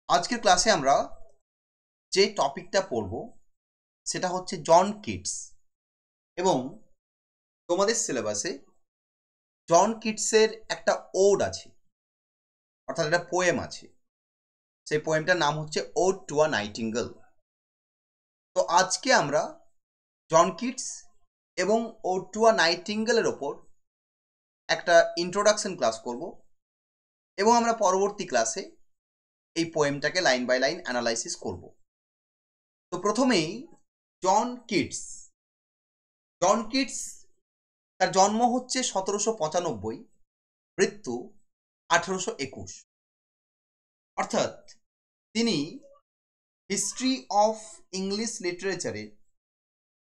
আজকের ক্লাসে আমরা যে টপিকটা পড়ব সেটা হচ্ছে জন কিটস এবং তোমাদের সিলেবাসে জন কিটসের একটা ওড আছে, অর্থাৎ একটা পোয়েম আছে। সেই পোয়েমটার নাম হচ্ছে ওড টু আ নাইটিঙ্গেল। তো আজকে আমরা জন কিটস এবং ওড টু আ নাইটিঙ্গেলের ওপর একটা ইন্ট্রোডাকশন ক্লাস করব এবং আমরা পরবর্তী ক্লাসে এই পোয়েমটাকে লাইন বাই লাইন অ্যানালাইসিস করব। তো প্রথমেই জন কিটস তার জন্ম হচ্ছে 1795, মৃত্যু 1821। অর্থাৎ তিনি হিস্ট্রি অফ ইংলিশ লিটারেচারে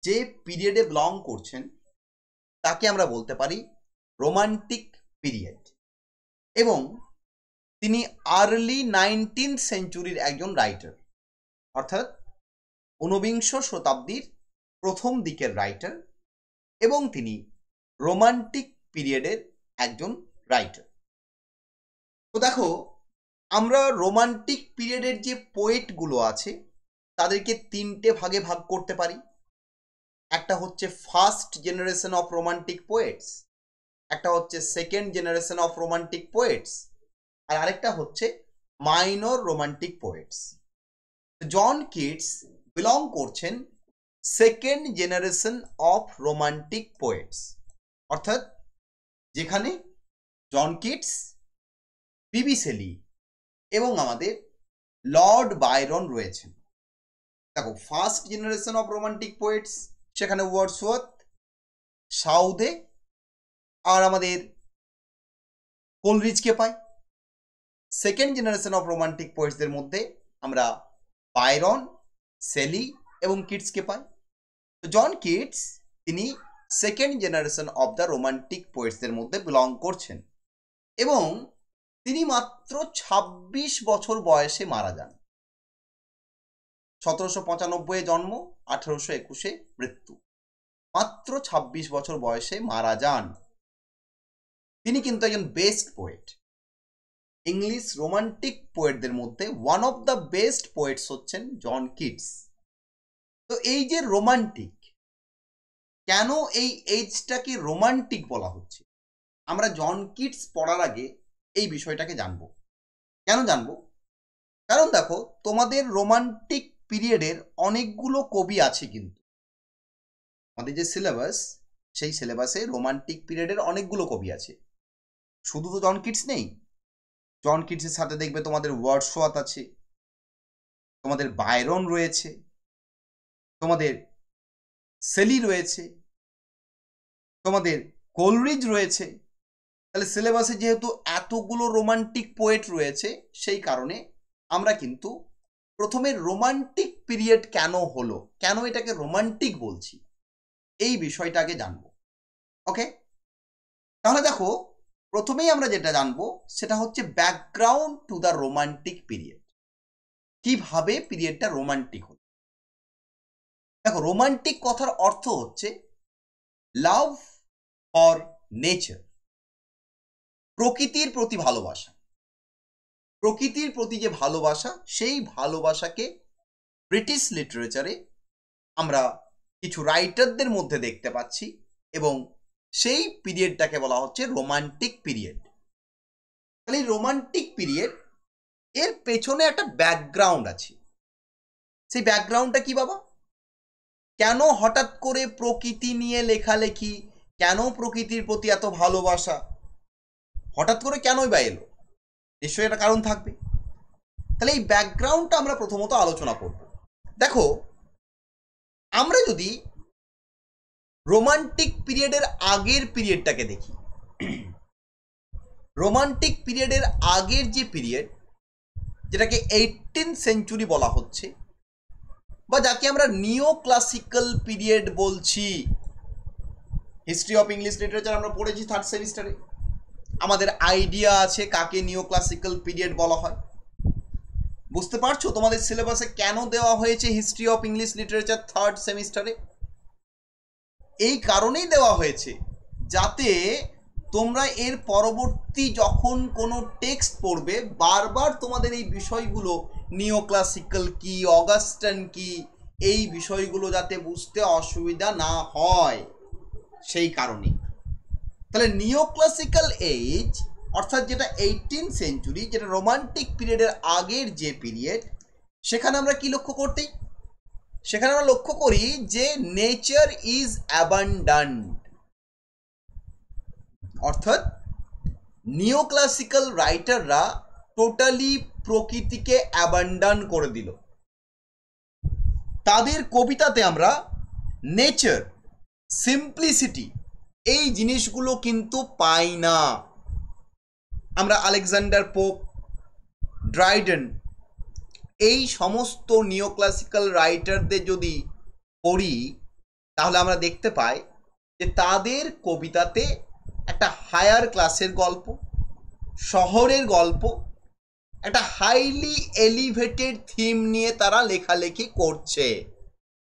যে পিরিয়ডে বিলং করছেন তাকে আমরা বলতে পারি রোমান্টিক পিরিয়ড, এবং তিনি আর্লি 19th সেঞ্চুরির একজন রাইটার, অর্থাৎ 19বিংশ শতাব্দীর প্রথম দিকের রাইটার, এবং তিনি রোমান্টিক পিরিয়ডের একজন রাইটার। তো দেখো, আমরা রোমান্টিক পিরিয়ডের যে পোয়েটগুলো আছে তাদেরকে তিনটে ভাগে ভাগ করতে পারি। একটা হচ্ছে first generation of romantic poets, একটা হচ্ছে second generation of romantic poets, আর আরেকটা হচ্ছে minor romantic poets. John Keats belong করছেন second generation of romantic poets, অর্থাৎ যেখানে জন কিটস, পিবি শেলি এবং আমাদের লর্ড বায়রন রয়েছেন। দেখো, first generation of romantic poets সেখানে ওয়ার্ডসওয়ার্থ, সাউদে আর আমাদের কোলরিজকে পাই। সেকেন্ড জেনারেশন অফ রোমান্টিক পোয়েটসদের মধ্যে আমরা বায়রন, শেলি এবং কিটসকে পাই। তো জন কিটস তিনি second generation of the romantic পোয়েটসদের মধ্যে বিলং করছেন এবং তিনি মাত্র 26 বছর বয়সে মারা যান। 1795 জন্ম, 1821 মৃত্যু, মাত্র 26 বছর বয়সে মারা যান। তিনি কিন্তু একজন বেস্ট পোয়েট। ইংলিশ রোমান্টিক পোয়েটদের মধ্যে one of the best poets হচ্ছেন জন কিটস। তো এই যে রোমান্টিক, কেন এই এজটাকে রোমান্টিক বলা হচ্ছে, আমরা জন কিটস পড়ার আগে এই বিষয়টাকে জানবো। কেন জানবো? কারণ দেখো, তোমাদের রোমান্টিক পিরিয়ডের অনেকগুলো কবি আছে, কিন্তু আমাদের যে সিলেবাস সেই সিলেবাসে রোমান্টিক পিরিয়ডের অনেকগুলো কবি আছে। শুধু তো জন কিটস নেই, জন কিটসের সাথে দেখবে তোমাদের ওয়ার্ডসওয়ার্থ আছে, তোমাদের বায়রন রয়েছে, তোমাদের শেলি রয়েছে, তোমাদের কোলরিজ রয়েছে। তাহলে সিলেবাসে যেহেতু এতগুলো রোমান্টিক পোয়েট রয়েছে, সেই কারণে আমরা কিন্তু প্রথমে রোমান্টিক পিরিয়ড কেন হলো, কেন এটাকে রোমান্টিক বলছি, এই বিষয়টাকে জানবো। ওকে, তাহলে দেখো, প্রথমেই আমরা যেটা জানবো সেটা হচ্ছে background to the romantic period. কিভাবে পিরিয়ডটা রোমান্টিক হলো? দেখো, রোমান্টিক কথার অর্থ হচ্ছে লাভ ফর নেচার, প্রকৃতির প্রতি ভালোবাসা। প্রকৃতির প্রতি যে ভালোবাসা, সেই ভালোবাসাকে ব্রিটিশ লিটারেচারে আমরা কিছু রাইটারদের মধ্যে দেখতে পাচ্ছি, এবং সেই পিরিয়ডটাকে বলা হচ্ছে রোমান্টিক পিরিয়ড। তাহলে এই রোমান্টিক পিরিয়ড এর পেছনে একটা ব্যাকগ্রাউন্ড আছে। সেই ব্যাকগ্রাউন্ডটা কি বাবা? কেন হঠাৎ করে প্রকৃতি নিয়ে লেখালেখি, কেন প্রকৃতির প্রতি এত ভালোবাসা, হঠাৎ করে কেনই বা এলো? নিশ্চয়ই একটা কারণ থাকবে। তাহলে এই ব্যাকগ্রাউন্ডটা আমরা প্রথমত আলোচনা করব। দেখো, আমরা যদি রোমান্টিক পিরিয়ডের আগের পিরিয়ডটাকে দেখি, রোমান্টিক পিরিয়ডের আগের যে পিরিয়ড, যেটাকে 18th সেঞ্চুরি বলা হচ্ছে, বা যাকে আমরা নিও ক্লাসিক্যাল পিরিয়ড বলছি। হিস্ট্রি অফ ইংলিশ লিটারেচার আমরা পড়েছি 3rd সেমিস্টারে, আমাদের আইডিয়া আছে কাকে নিও ক্লাসিক্যাল পিরিয়ড বলা হয়। বুঝতে পারছো তোমাদের সিলেবাসে কেন দেওয়া হয়েছে history of English literature 3rd সেমিস্টারে? এই কারণেই দেওয়া হয়েছে যাতে তোমরা এর পরবর্তী যখন কোনো টেক্সট পড়বে বারবার তোমাদের এই বিষয়গুলো নিও ক্লাসিক্যাল কি, অগাস্টান কি, এই বিষয়গুলো যাতে বুঝতে অসুবিধা না হয় সেই কারণে। তাহলে নিও ক্লাসিক্যাল এজ অর্থাৎ যেটা 18th সেঞ্চুরি, যেটা রোমান্টিক পিরিয়ডের আগের যে পিরিয়ড, সেখানে আমরা কি লক্ষ্য করতে, সেখানে আমরা লক্ষ্য করি যে নেচার ইজ অ্যাবান্ডান্ট, অর্থাৎ নিও ক্লাসিক্যাল রাইটাররা টোটালি প্রকৃতিকে অ্যাবান্ডান করে দিল। তাদের কবিতাতে আমরা নেচার, সিম্পলিসিটি এই জিনিসগুলো কিন্তু পাই না। আমরা আলেকজান্ডার পোপ, ড্রাইডেন এই সমস্ত নিও ক্লাসিক্যাল রাইটারদের যদি পড়ি তাহলে আমরা দেখতে পাই যে তাদের কবিতাতে একটা হায়ার ক্লাসের গল্প, শহরের গল্প, একটা হাইলি এলিভেটেড থিম নিয়ে তারা লেখালেখি করছে।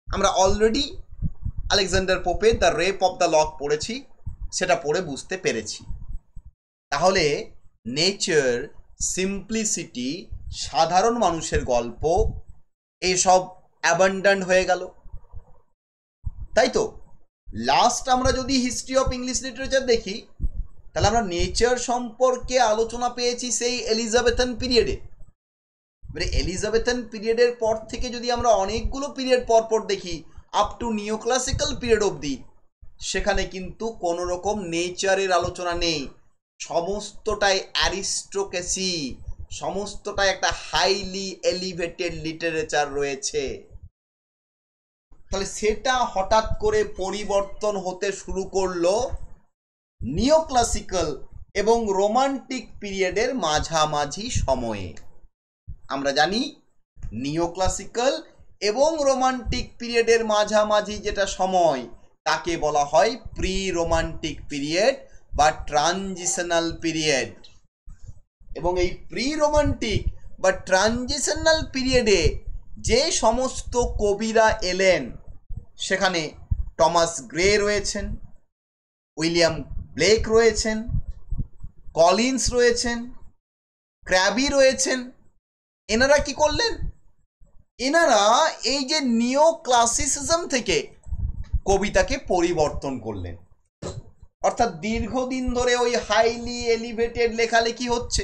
আমরা অলরেডি আলেকজান্ডার পোপের the rape of the lock পড়েছি, সেটা পড়ে বুঝতে পেরেছি। তাহলে নেচার, সিম্পলিসিটি, সাধারণ মানুষের গল্প এইসব অ্যাবান্ডান্ট হয়ে গেল, তাই তো। লাস্ট আমরা যদি হিস্ট্রি অফ ইংলিশ লিটারেচার দেখি তাহলে আমরা নেচার সম্পর্কে আলোচনা পেয়েছি সেই এলিজাবেথান পিরিয়ডে। এবারে এলিজাবেথান পিরিয়ডের পর থেকে যদি আমরা অনেকগুলো পিরিয়ড পর পর দেখি আপ টু নিও ক্লাসিক্যাল পিরিয়ড অবধি, সেখানে কিন্তু কোনো রকম নেচারের আলোচনা নেই, সমস্তটাই অ্যারিস্টোক্রেসি, সমস্তটাই একটা হাইলি এলিভেটেড লিটারেচার রয়েছে। তাহলে সেটা হঠাৎ করে পরিবর্তন হতে শুরু করলো নিও ক্লাসিক্যাল এবং রোমান্টিক পিরিয়ডের মাঝামাঝি সময়ে। আমরা জানি নিও ক্লাসিক্যাল এবং রোমান্টিক পিরিয়ডের মাঝামাঝি যেটা সময় তাকে বলা হয় প্রি রোমান্টিক পিরিয়ড বা ট্রানজিশনাল পিরিয়ড। এবং এই প্রি রোমান্টিক বা ট্রানজিশনাল পিরিয়ডে যে সমস্ত কবিরা এলেন সেখানে টমাস গ্রে রয়েছেন, উইলিয়াম ব্লেক রয়েছেন, কলিন্স রয়েছেন, ক্র্যাবি রয়েছেন। এনারা কি করলেন, এনারা এই যে নিও ক্লাসিসিজম থেকে কবিতাকে পরিবর্তন করলেন, অর্থাৎ দীর্ঘদিন ধরে ওই হাইলি এলিভেটেড লেখালেখি হচ্ছে,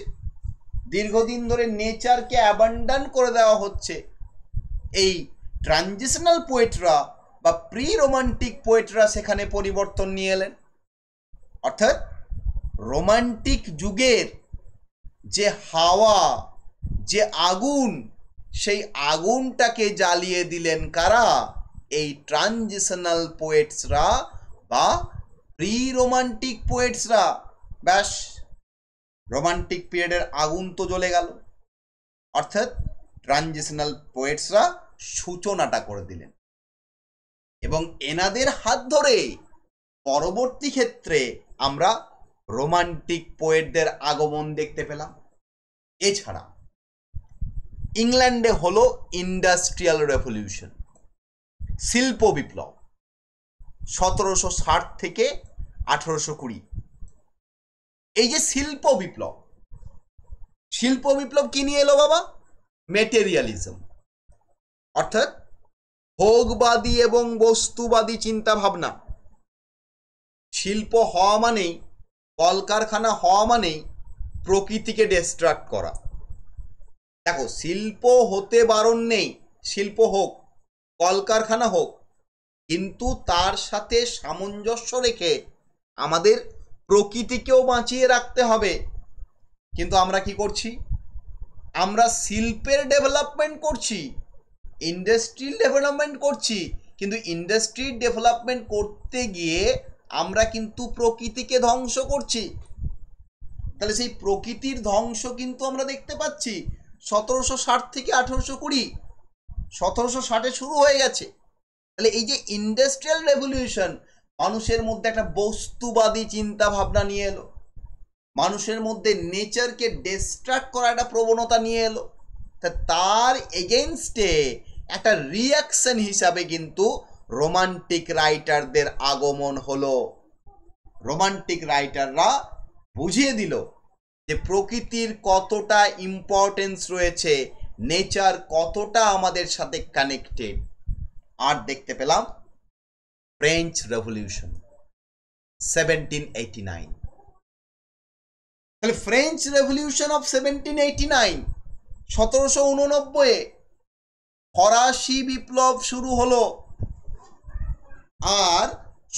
দীর্ঘদিন ধরে নেচারকে অ্যাবান্ডান করে দেওয়া হচ্ছে। এই ট্রানজিশনাল পোয়েটরা বা প্রি রোমান্টিক পোয়েটরা সেখানে পরিবর্তন নিয়ে এলেন, অর্থাৎ রোমান্টিক যুগের যে হাওয়া, যে আগুন, সেই আগুনটাকে জ্বালিয়ে দিলেন কারা, এই ট্রানজিশনাল পোয়েটসরা বা প্রি রোমান্টিক পোয়েটসরা। ব্যাস, রোমান্টিক পিরিয়ডের আগুন তো জ্বলে গেল, অর্থাৎ ট্রানজিশনাল পোয়েটসরা সূচনাটা করে দিলেন। এবং এনাদের হাত ধরে পরবর্তী ক্ষেত্রে আমরা রোমান্টিক পোয়েটদের আগমন দেখতে পেলাম। এছাড়া ইংল্যান্ডে হলো ইন্ডাস্ট্রিয়াল রেভলিউশন, শিল্প বিপ্লব, 1760 থেকে 1820। এই যে শিল্প বিপ্লব, শিল্প বিপ্লব কি নিয়ে এলো বাবা? মেটেরিয়ালিজম, অর্থাৎ ভোগবাদী এবং বস্তুবাদী চিন্তা ভাবনা। শিল্প হওয়া মানেই, কলকারখানা হওয়া মানেই প্রকৃতিকে ডিস্ট্রাক্ট করা। দেখো, শিল্প হতে বারণ নেই, শিল্প হোক, কলকারখানা হোক, কিন্তু তার সাথে সামঞ্জস্য রেখে আমাদের প্রকৃতিকেও বাঁচিয়ে রাখতে হবে। কিন্তু আমরা কি করছি? আমরা শিল্পের ডেভেলপমেন্ট করছি, ইন্ডাস্ট্রিয়াল ডেভেলপমেন্ট করছি, কিন্তু ইন্ডাস্ট্রির ডেভেলপমেন্ট করতে গিয়ে আমরা কিন্তু প্রকৃতিকে ধ্বংস করছি। তাহলে সেই প্রকৃতির ধ্বংস কিন্তু আমরা দেখতে পাচ্ছি 1760 থেকে 1820, 1760-এ শুরু হয়ে গেছে। তাহলে এই যে ইন্ডাস্ট্রিয়াল রেভলিউশন মানুষের মধ্যে একটা বস্তুবাদী চিন্তা ভাবনা নিয়ে এলো, মানুষের মধ্যে নেচারকে ডিস্ট্রাক্ট করা একটা প্রবণতা নিয়ে এলো। তার এগেনস্টে একটা রিয়াকশন হিসাবে কিন্তু রোমান্টিক রাইটারদের আগমন হলো। রোমান্টিক রাইটাররা বুঝিয়ে দিল যে প্রকৃতির কতটা ইম্পর্টেন্স রয়েছে, নেচার কতটা আমাদের সাথে কানেক্টেড। আর দেখতে পেলাম ফ্রেঞ্চ রেভলিউশন 1789। তাহলে ফ্রেঞ্চ রেভলিউশন অফ 1789, 1789 ফরাসি বিপ্লব শুরু হলো, আর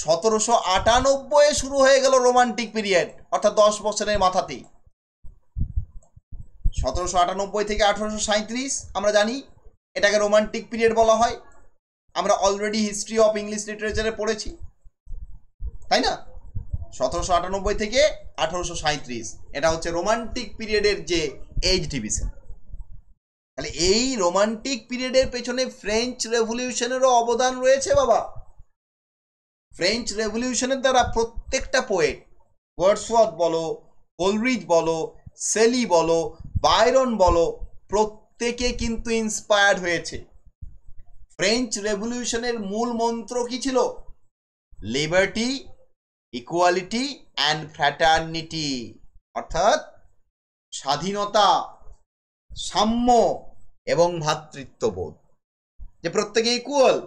1798 শুরু হয়ে গেল রোমান্টিক পিরিয়ড, অর্থাৎ 10 বছরের মাথাতেই। 1798 থেকে 1837 আমরা জানি এটাকে রোমান্টিক পিরিয়ড বলা হয়। আমরা অলরেডি হিস্ট্রি অফ ইংলিশ লিটারেচারে পড়েছি, তাই না? 1798 থেকে 1837 এটা হচ্ছে রোমান্টিক পিরিয়ডের যে এজ ডিভিশন। তাহলে এই রোমান্টিক পিরিয়ডের পেছনে ফ্রেঞ্চ রেভলিউশনেরও অবদান রয়েছে বাবা। ফ্রেঞ্চ রেভলিউশনের দ্বারা প্রত্যেকটা পোয়েট, ওয়ার্ডসওয়ার্থ বলো, কোলরিজ বলো, সেলি বলো, বায়রন বলো, প্রত্যেকে কিন্তু ইন্সপায়ার্ড হয়েছে। ফ্রেঞ্চ রেভলিউশনের মূল মন্ত্র কি ছিল? লিবার্টি, ইকুয়ালিটি অ্যান্ড ফ্র্যাটার্নিটি, অর্থাৎ স্বাধীনতা, সাম্য এবং ভ্রাতৃত্ববোধ। যে প্রত্যেকে ইকুয়াল,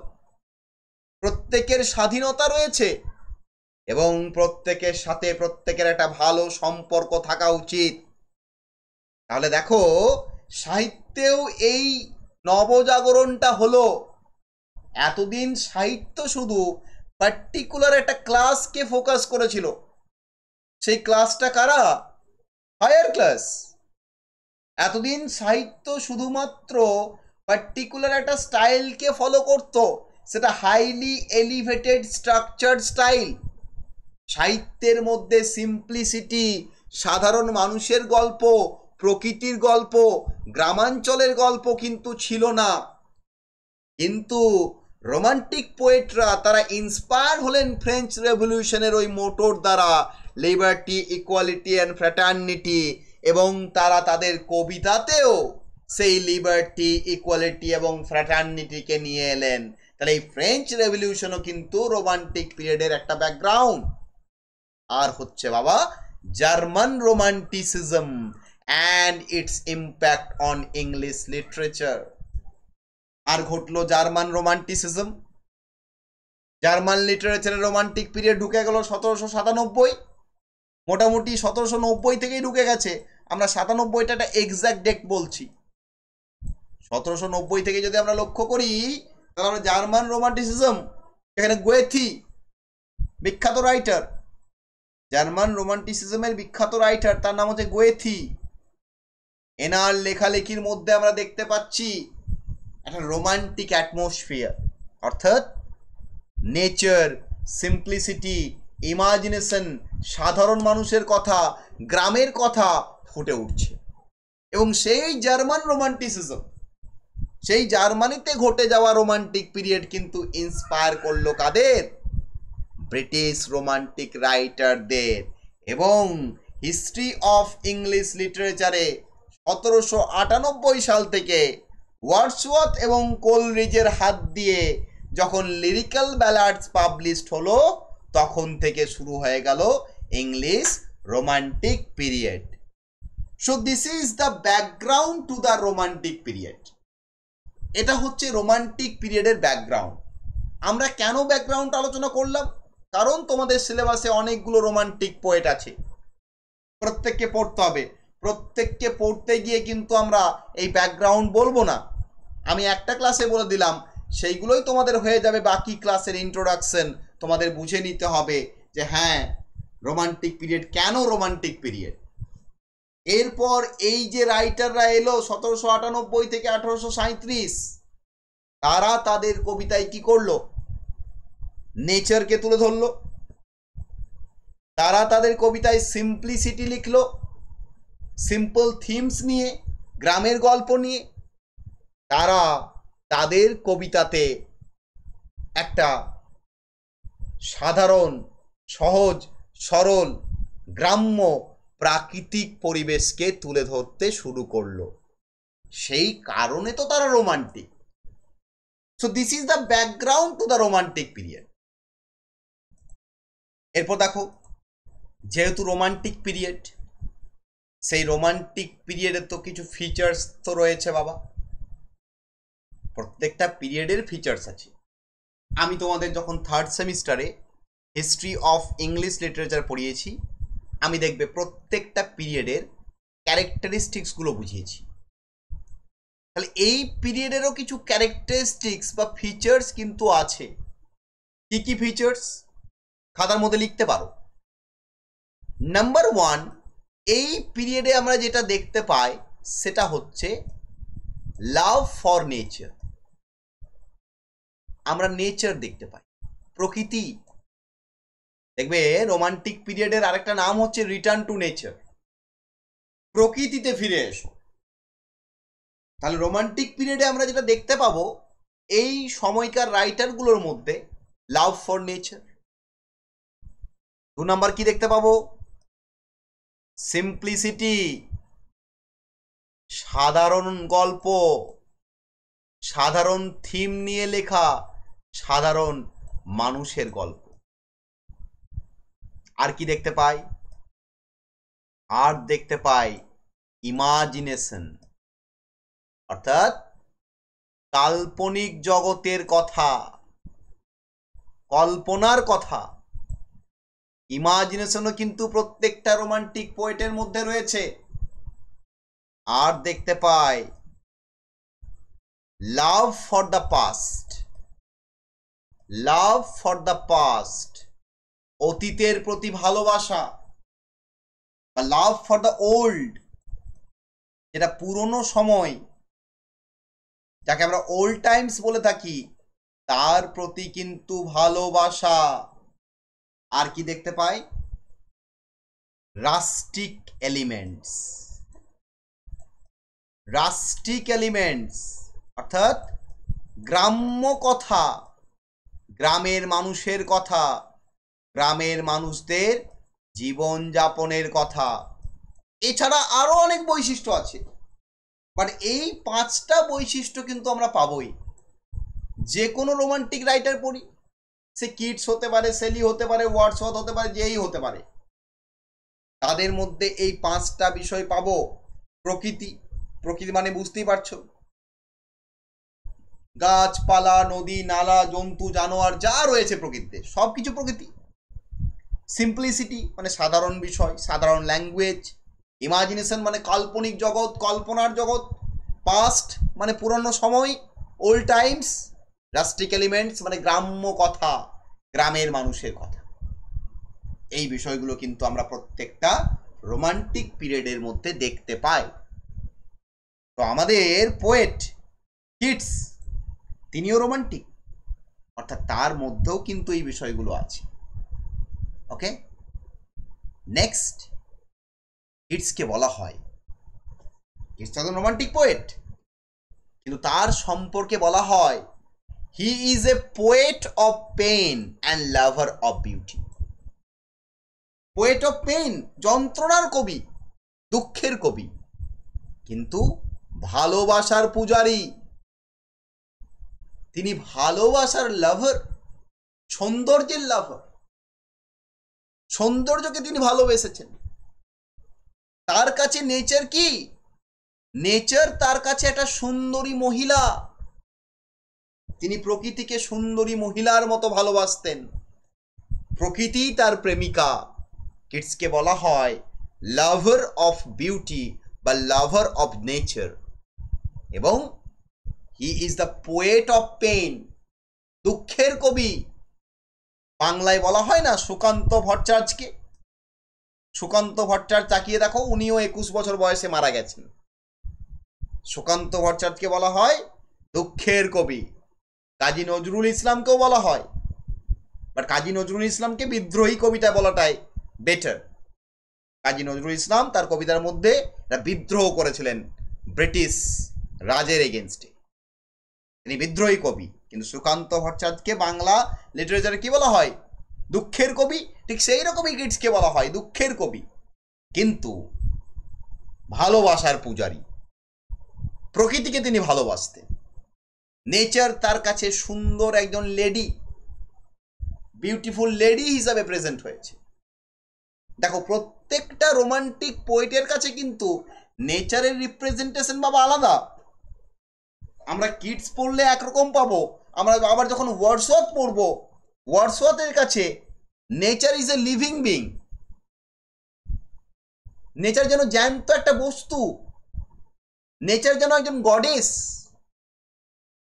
প্রত্যেকের স্বাধীনতা রয়েছে এবং প্রত্যেকের সাথে প্রত্যেকের একটা ভালো সম্পর্ক থাকা উচিত। তাহলে দেখো সাহিত্যেও এই নবজাগরণটা হলো। এতদিন সাহিত্য শুধু পার্টিকুলার একটা ক্লাসকে ফোকাস করেছিল। সেই ক্লাসটা কারা? Higher class. এতদিন সাহিত্য শুধুমাত্র পার্টিকুলার একটা স্টাইলকে ফলো করত, সেটা হাইলি এলিভেটেড স্ট্রাকচার্ড স্টাইল। সাহিত্যের মধ্যে সিম্পলিসিটি, সাধারণ মানুষের গল্প, প্রকৃতির গল্প, গ্রামাঞ্চলের গল্প কিন্তু ছিল না। কিন্তু রোমান্টিক পোয়েটরা তারা ইন্সপায়ার হলেন ফ্রেঞ্চ রেভলিউশনের ওই মোটর দ্বারা, লিবার্টি, ইকুয়ালিটি অ্যান্ড ফ্র্যাটার্নিটি, এবং তারা তাদের কবিতাতেও সেই লিবার্টি, ইকুয়ালিটি এবং ফ্র্যাটার্নিটিকে নিয়ে এলেন। তাহলে এই ফ্রেঞ্চ রেভলিউশনও কিন্তু রোমান্টিক পিরিয়ডের একটা ব্যাকগ্রাউন্ড। আর হচ্ছে বাবা German romanticism and its impact on English literature. আর ঘটলো জার্মান রোমান্টিসিজম। জার্মান লিটারেচারের রোমান্টিক পিরিয়ড ঢুকে গেল 1797। মোটামুটি 1790 থেকেই ঢুকে গেছে। আমরা 97টা একটা এক্সাক্ট ডেট বলছি। 1790 থেকে যদি আমরা লক্ষ্য করি তাহলে আমরা জার্মান রোমান্টিসিজম, এখানে গোয়েথি বিখ্যাত রাইটার, জার্মান রোমান্টিসিজমের বিখ্যাত রাইটার, তার নাম হচ্ছে গোয়েথি। এনার লেখালেখির মধ্যে আমরা দেখতে পাচ্ছি একটা রোমান্টিক অ্যাটমসফিয়ার, অর্থাৎ নেচার, সিম্পলিসিটি, ইমাজিনেশন, সাধারণ মানুষের কথা, গ্রামের কথা ফুটে উঠছে। এবং সেই জার্মান রোমান্টিসিজম, সেই জার্মানিতে ঘটে যাওয়া রোমান্টিক পিরিয়ড কিন্তু ইন্সপায়ার করলো কাদের? British romantic রাইটারদের। এবং হিস্ট্রি অফ ইংলিশ লিটারেচারে 1798 সাল থেকে ওয়ার্ডসওয়ার্থ এবং কোলরিজের হাত দিয়ে যখন লিরিক্যাল ব্যালাডস পাবলিশড হলো, তখন থেকে শুরু হয়ে গেল English romantic period. So this is the background to the romantic period. এটা হচ্ছে রোমান্টিক পিরিয়ডের ব্যাকগ্রাউন্ড। আমরা কেন ব্যাকগ্রাউন্ড আলোচনা করলাম? কারণ তোমাদের সিলেবাসে অনেকগুলো রোমান্টিক পোয়েট আছে, প্রত্যেককে পড়তে হবে। প্রত্যেককে পড়তে গিয়ে কিন্তু আমরা এই ব্যাকগ্রাউন্ড বলবো না, আমি একটা ক্লাসে বলে দিলাম, সেইগুলোই তোমাদের হয়ে যাবে বাকি ক্লাসের ইন্ট্রোডাকশন। তোমাদের বুঝে নিতে হবে যে হ্যাঁ রোমান্টিক পিরিয়ড কেন রোমান্টিক পিরিয়ড। এরপর এই যে রাইটাররা এলো 1798 থেকে 1837, তারা তাদের কবিতায় কি করলো? নেচারকে তুলে ধরলো। তারা তাদের কবিতায় সিম্পলিসিটি লিখলো, সিম্পল থিমস নিয়ে, গ্রামের গল্প নিয়ে। তারা তাদের কবিতাতে একটা সাধারণ, সহজ, সরল, গ্রাম্য, প্রাকৃতিক পরিবেশকে তুলে ধরতে শুরু করলো। সেই কারণে তো তারা romantic. So this is the background to the romantic period. এরপর দেখো যেহেতু রোমান্টিক পিরিয়ড, সেই রোমান্টিক পিরিয়ডের তো কিছু ফিচার্স তো রয়েছে বাবা, প্রত্যেকটা পিরিয়ডের ফিচার্স আছে। আমি তোমাদের যখন থার্ড সেমিস্টারে হিস্ট্রি অফ ইংলিশ লিটারেচার পড়িয়েছি, আমি দেখবে প্রত্যেকটা পিরিয়ডের ক্যারেক্টারিস্টিক্সগুলো বুঝিয়েছি। তাহলে এই পিরিয়ডেরও কিছু ক্যারেক্টারিস্টিক্স বা ফিচার্স কিন্তু আছে। কি কি ফিচার্স খাতার মধ্যে লিখতে পারো। নাম্বার 1, এই পিরিয়ডে আমরা যেটা দেখতে পাই সেটা হচ্ছে লাভ ফর নেচার। আমরা নেচার দেখতে পাই, প্রকৃতি। দেখবে রোমান্টিক পিরিয়ডের আরেকটা নাম হচ্ছে রিটার্ন টু নেচার, প্রকৃতিতে ফিরে এসো। তাহলে রোমান্টিক পিরিয়ডে আমরা যেটা দেখতে পাবো এই সময়কার রাইটারগুলোর মধ্যে লাভ ফর নেচার। 2 নাম্বার কি দেখতে পাবো? সিম্পলিসিটি, সাধারণ গল্প, সাধারণ থিম নিয়ে লেখা, সাধারণ মানুষের গল্প। আর কি দেখতে পাই? আর দেখতে পাই ইমাজিনেশন, অর্থাৎ কাল্পনিক জগতের কথা, কল্পনার কথা। ইমাজিনেশনও কিন্তু প্রত্যেকটা রোমান্টিক পোয়েটের মধ্যে রয়েছে। আর দেখতে পাই love for the past, love for the past, অতীতের প্রতি ভালোবাসা, বা লাভ ফর দ্য ওল্ড, যেটা পুরনো সময়, যাকে আমরা ওল্ড টাইমস বলে থাকি, তার প্রতি কিন্তু ভালোবাসা। আর কি দেখতে পাই? রাস্টিক এলিমেন্টস, রাস্টিক এলিমেন্টস অর্থাৎ গ্রাম্য কথা, গ্রামের মানুষের কথা, গ্রামের মানুষদের জীবনযাপনের কথা। এছাড়া আরো অনেক বৈশিষ্ট্য আছে, বাট এই 5টা বৈশিষ্ট্য কিন্তু আমরা পাবোই। যে কোনো রোমান্টিক রাইটার পড়ি, সে কিটস হতে পারে, সেলি হতে পারে, ওয়ার্ডসওয়ার্থ হতে পারে, যেই হতে পারে, তাদের মধ্যে এই 5টা বিষয় পাবো। প্রকৃতি, প্রকৃতি মানে বুঝতেই পারছো, গাছপালা, নদী, নালা, জন্তু, জানোয়ার যা রয়েছে প্রকৃতিতে সবকিছু প্রকৃতি। সিম্পলিসিটি মানে সাধারণ বিষয়, সাধারণ ল্যাঙ্গুয়েজ। ইমাজিনেশন মানে কাল্পনিক জগৎ, কল্পনার জগৎ। পাস্ট মানে পুরনো সময়, ওল্ড টাইমস। রাস্টিক এলিমেন্টস মানে গ্রাম্য কথা, গ্রামের মানুষের কথা। এই বিষয়গুলো কিন্তু আমরা প্রত্যেকটা রোমান্টিক পিরিয়ডের মধ্যে দেখতে পাই। তো আমাদের পোয়েট কিটস, তিনিও রোমান্টিক, অর্থাৎ তার মধ্যেও কিন্তু এই বিষয়গুলো আছে। ওকে, নেক্সট, কিটসকে বলা হয়, কিটস একজন রোমান্টিক পোয়েট, কিন্তু তার সম্পর্কে বলা হয় he is a poet of pain and lover of beauty. Poet of pain, যন্ত্রণার কবি, দুঃখের কবি, কিন্তু ভালোবাসার পূজারী। তিনি ভালোবাসার লাভার, সৌন্দর্যের লাভার, সৌন্দর্যকে তিনি ভালোবেসেছেন। তার কাছে নেচার কি? নেচার তার কাছে একটা সুন্দরী মহিলা। তিনি প্রকৃতিকে সুন্দরী মহিলার মতো ভালোবাসতেন, প্রকৃতি তার প্রেমিকা। কিটসকে বলা হয় লাভার অফ বিউটি বা লাভার অফ নেচার, এবং he is the poet of pain, দুঃখের কবি। বাংলায় বলা হয় না সুকান্ত ভট্টাচার্যকে, সুকান্ত ভট্টাচার্য তাকিয়ে দেখো, উনিও 21 বছর বয়সে মারা গেছেন। সুকান্ত ভট্টাচার্যকে বলা হয় দুঃখের কবি। কাজী নজরুল ইসলামকেও বলা হয়, বাট কাজী নজরুল ইসলামকে বিদ্রোহী কবিতা বলাটাই বেটার। কাজী নজরুল ইসলাম তার কবিতার মধ্যে বিদ্রোহ করেছিলেন ব্রিটিশ রাজের এগেনস্টে, তিনি বিদ্রোহী কবি। কিন্তু সুকান্ত ভট্টাচার্যকে বাংলা লিটারেচারে কি বলা হয়? দুঃখের কবি। ঠিক সেই রকমই কিটসকে বলা হয় দুঃখের কবি, কিন্তু ভালোবাসার পূজারী। প্রকৃতিকে তিনি ভালোবাসতেন, নেচার তার কাছে সুন্দর একজন লেডি, বিউটিফুল লেডি হিসাবে প্রেজেন্ট হয়েছে। দেখো প্রত্যেকটা রোমান্টিক পোয়েটের কাছে কিন্তু নেচারের রিপ্রেজেন্টেশন বাবা আলাদা। আমরা কিডস পড়লে একরকম পাবো, আমরা আবার যখন ওয়ার্ডসওয়ার্থ পড়বো, ওয়ার্ডসওয়ার্থের কাছে nature is a living being. Nature যেন জ্যান্ত একটা বস্তু, নেচার যেন একজন গডেস।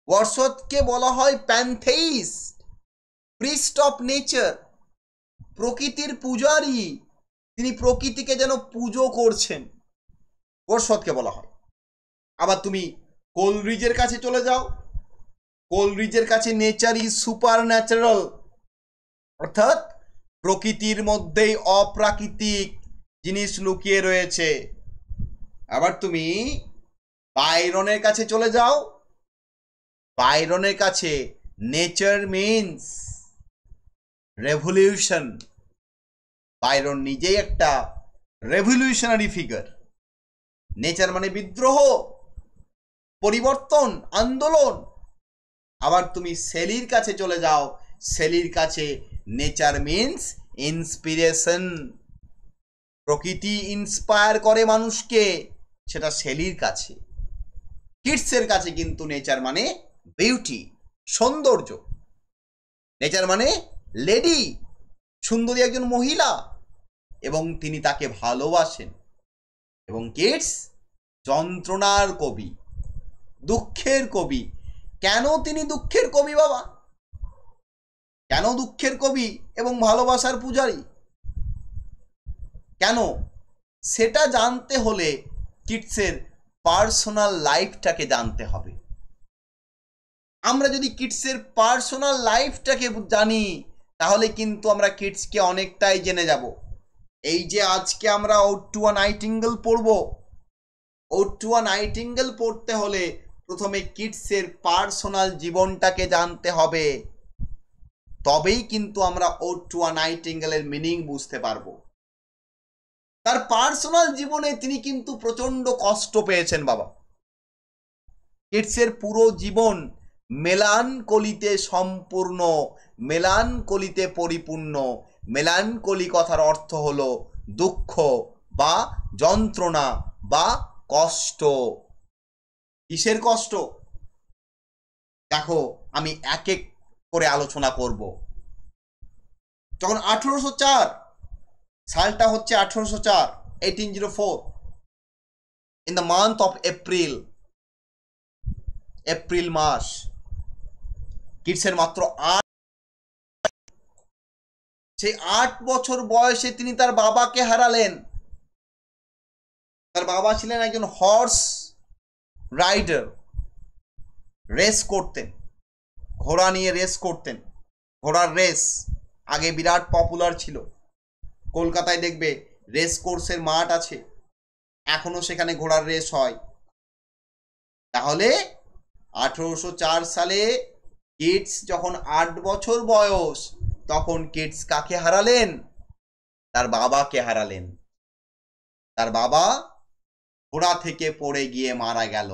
ওয়ার্ডসওয়ার্থকে বলা হয় প্যান্থেইস্ট, প্রিস্ট অফ নেচার, প্রকৃতির পূজারী। তিনি প্রকৃতিকে যেন পুজো করছেন, ওয়ার্ডসওয়ার্থকে বলা হয়। আবার তুমি কোলরিজের কাছে চলে যাও, কোলরিজের কাছে নেচার ইজ সুপার ন্যাচারাল, অর্থাৎ প্রকৃতির মধ্যেই অপ্রাকৃতিক জিনিস লুকিয়ে রয়েছে। আবার তুমি বাইরনের কাছে চলে যাও, বাইরনের কাছে নেচার মিন্স রেভলিউশন। বাইরন নিজেই একটা রেভলিউশনারি ফিগার। নেচার মানে বিদ্রোহ, পরিবর্তন, আন্দোলন। আবার তুমি শেলির কাছে চলে যাও, শেলির কাছে নেচার মিন্স ইন্সপিরেশন। প্রকৃতি ইন্সপায়ার করে মানুষকে, সেটা শেলির কাছে। কিডসের কাছে কিন্তু নেচার মানে বিউটি, সৌন্দর্য। নেচার মানে লেডি, সুন্দরী একজন মহিলা, এবং তিনি তাকে ভালোবাসেন। এবং কিডস যন্ত্রণার কবি, দুঃখের কবি। কেন তিনি দুঃখের কবি বাবা? কেন দুঃখের কবি এবং ভালোবাসার পূজারী? কেন? সেটা জানতে হলে কিডসের পার্সোনাল লাইফটাকে জানতে হবে। আমরা যদি কিডসের পার্সোনাল লাইফটাকে জানি, তাহলে কিন্তু আমরা কিডসকে অনেকটাই জেনে যাব। এই যে আজকে আমরা ওড টু আ নাইটিঙ্গেল পড়ব, ওড টু আ নাইটিঙ্গেল পড়তে হলে প্রথমে কিডসের পার্সোনাল জীবনটাকে জানতে হবে, তবেই কিন্তু আমরা ওড টু আ নাইটিঙ্গেলের মিনিং বুঝতে পারবো। তার পার্সোনাল জীবনে তিনি কিন্তু প্রচন্ড কষ্ট পেয়েছেন বাবা। কিডসের পুরো জীবন মেলানকলিতে সম্পূর্ণ, মেলানকলিতে পরিপূর্ণ। মেলানকলি কথার অর্থ হলো দুঃখ বা যন্ত্রণা বা কষ্ট। কিসের কষ্ট? দেখো আমি এক এক করে আলোচনা করব। যখন 1804 সালটা হচ্ছে 1804, 1804, in the month of April, April মাস, কিডসের মাত্র 8, সেই 8 বছর বয়সে তিনি তার বাবাকে হারালেন। তার বাবা ছিলেন একজন হর্স রাইডার, রেস করতেন, ঘোড়া নিয়ে রেস করতেন। ঘোড়ার রেস আগে বিরাট পপুলার ছিল। কলকাতায় দেখবে রেস কোর্সের মাঠ আছে, এখনো সেখানে ঘোড়ার রেস হয়। তাহলে 1804 সালে কিডস যখন 8 বছর বয়স, তখন কিডস কাকে হারালেন? তার বাবাকে হারালেন। তার বাবা ঘোড়া থেকে পড়ে গিয়ে মারা গেল,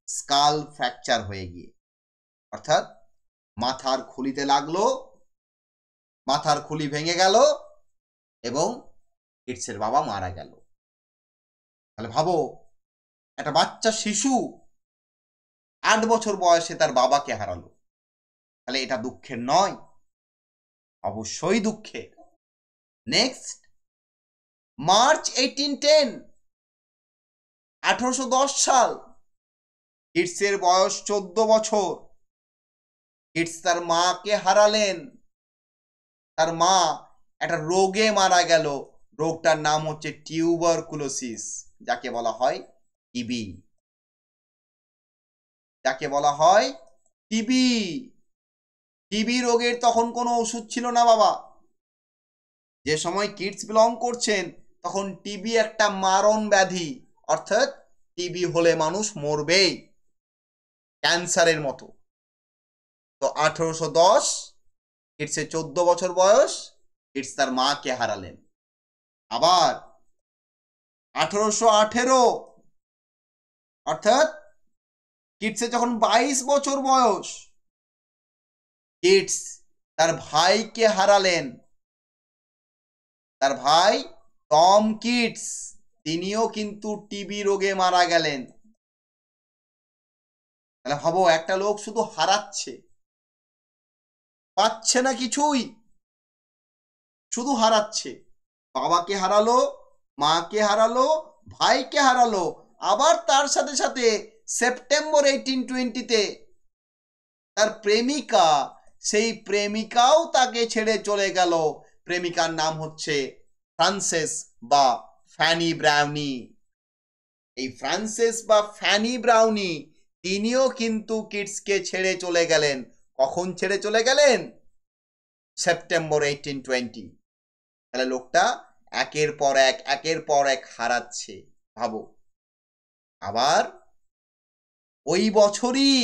স্কাল ফ্র্যাকচার হয়ে গিয়ে, অর্থাৎ মাথার খুলিতে লাগলো, মাথার খুলি ভেঙে গেল এবং কিডসের বাবা মারা গেল। তাহলে ভাবো, একটা বাচ্চা শিশু 8 বছর বয়সে তার বাবাকে হারালো, তাহলে এটা দুঃখের নয়? অবশ্যই দুঃখের। নেক্সট, মার্চ 1810, 1810 সাল, কিডসের বয়স 14 বছর। কিডস তার মাকে হারালেন। তার মা একটা রোগে মারা গেল, রোগটার নাম হচ্ছে টিউবারকুলোসিস, যাকে বলা হয় টিবি, যাকে বলা হয় টিবি। টিবি রোগের তখন কোনো ওষুধ ছিল না বাবা। যে সময় কিডস বিলং করছেন, তখন টিবি একটা মারণ ব্যাধি, অর্থাৎ টিবি হলে মানুষ মরবেই, ক্যান্সারের মতো। তো 1810, কিডসের 14 বছর বয়স, কিডস তার মাকে হারালেন। আবার 1818, অর্থাৎ কিডসের যখন 22 বছর বয়স, কিডস তার ভাইকে হারালেন। তার ভাই টম কিটস তিনিও কিন্তু টিবি রোগে মারা গেলেন। তাহলে ভাবো, একটা লোক শুধু হারাচ্ছে, পাচ্ছে না কিছুই, শুধু হারাচ্ছে। বাবাকে হারালো, মাকে হারালো, ভাইকে হারালো, আবার তার সাথে সাথে সেপ্টেম্বর 1820-তে তার প্রেমিকা, সেই প্রেমিকাও তাকে ছেড়ে চলে গেল। প্রেমিকার নাম হচ্ছে ফ্রান্সেস বা ফ্যানি ব্রাউনি। এই ফ্রান্সেস বা ফ্যানি ব্রাউনি তিনিও কিন্তু কিটসকে ছেড়ে চলে গেলেন। কখন ছেড়ে চলে গেলেন? সেপ্টেম্বর 1820। তাহলে লোকটা একের পর এক হারাচ্ছে। ভাবো, আবার ওই বছরই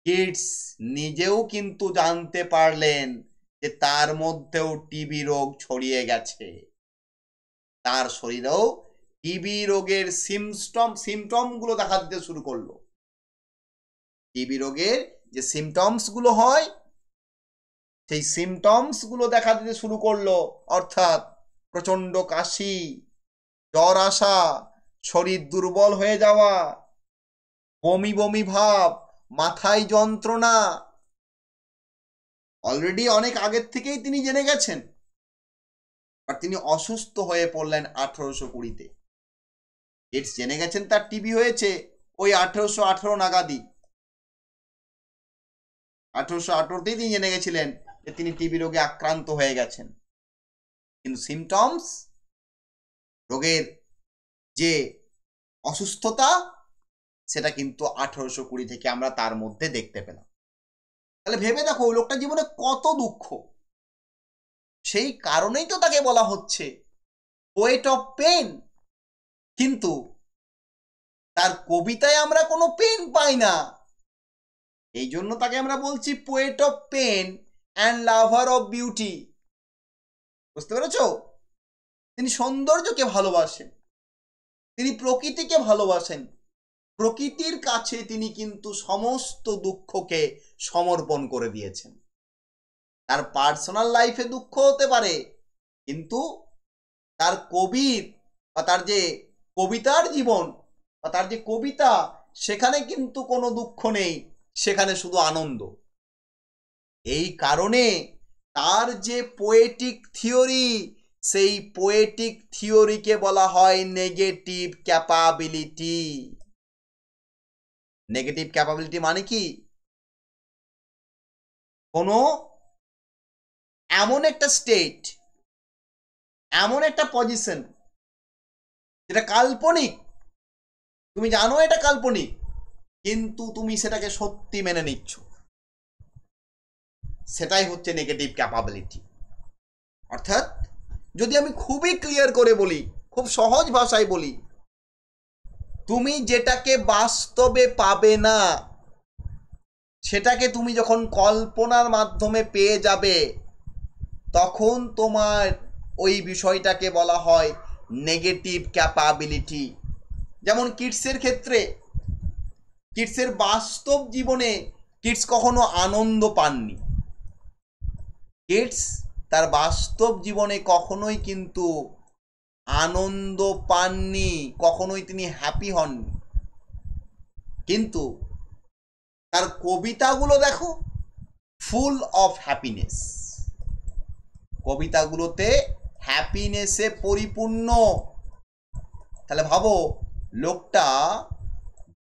কিটস নিজেও কিন্তু জানতে পারলেন যে তার মধ্যেও টিবি রোগ ছড়িয়ে গেছে। তার শরীরেও টিবি রোগের সিমটম গুলো দেখা দিতে শুরু করলো। টিবি রোগের যে সিমটমস গুলো হয়, সেই সিমটমস গুলো দেখা দিতে শুরু করলো। অর্থাৎ প্রচন্ড কাশি, জ্বর আসা, শরীর দুর্বল হয়ে যাওয়া, বমি বমি ভাব, মাথায় যন্ত্রণা। অলরেডি অনেক আগের থেকেই তিনি জেনে গেছেন, আর তিনি অসুস্থ হয়ে পড়লেন 1820-তে। কিটস জেনে গেছেন তার টিবি হয়েছে ওই 1818 নাগাদি। 1818-তেই তিনি জেনে গেছিলেন যে তিনি টিবি রোগে আক্রান্ত হয়ে গেছেন। কিন্তু সিমটমস, রোগের যে অসুস্থতা, সেটা কিন্তু 1820 থেকে আমরা তার মধ্যে দেখতে পেলাম। তাহলে ভেবে দেখো, ওই লোকটার জীবনে কত দুঃখ। সেই কারণেই তো তাকে বলা হচ্ছে পোয়েট অফ পেন। কিন্তু তার কবিতায় আমরা কোনো পেন পাই না, এই জন্য তাকে আমরা বলছি poet of pain and lover of beauty. বুঝতে পেরেছ? তিনি সৌন্দর্যকে ভালোবাসেন, তিনি প্রকৃতিকে ভালোবাসেন। প্রকৃতির কাছে তিনি কিন্তু সমস্ত দুঃখকে সমর্পণ করে দিয়েছেন। তার পার্সোনাল লাইফে দুঃখ হতে পারে, কিন্তু তার কবির বা তার যে কবিতার জীবন বা তার যে কবিতা, সেখানে কিন্তু কোনো দুঃখ নেই, সেখানে শুধু আনন্দ। এই কারণে তার যে পোয়েটিক থিওরি, সেই পোয়েটিক থিওরিকে বলা হয় নেগেটিভ ক্যাপাবিলিটি। নেগেটিভ ক্যাপাবিলিটি মানে কি? কোনো এমন একটা স্টেট, এমন একটা পজিশন যেটা কাল্পনিক, তুমি জানো এটা কাল্পনিক, কিন্তু তুমি সেটাকে সত্যি মেনে নিচ্ছ, সেটাই হচ্ছে নেগেটিভ ক্যাপাবিলিটি। অর্থাৎ যদি আমি খুবই ক্লিয়ার করে বলি, খুব সহজ ভাষায় বলি, তুমি যেটাকে বাস্তবে পাবে না, সেটাকে তুমি যখন কল্পনার মাধ্যমে পেয়ে যাবে, তখন তোমার ওই বিষয়টাকে বলা হয় নেগেটিভ ক্যাপাবিলিটি। যেমন কিটসের ক্ষেত্রে, কিটসের বাস্তব জীবনে কিটস কখনো আনন্দ পাননি। কিটস তার বাস্তব জীবনে কখনোই কিন্তু আনন্দ পাননি, কখনোই তিনি হ্যাপি হননি। কিন্তু তার কবিতাগুলো দেখো, ফুল অফ হ্যাপিনেস। কবিতাগুলোতে হ্যাপিনেসে পরিপূর্ণ। তাহলে ভাবো, লোকটা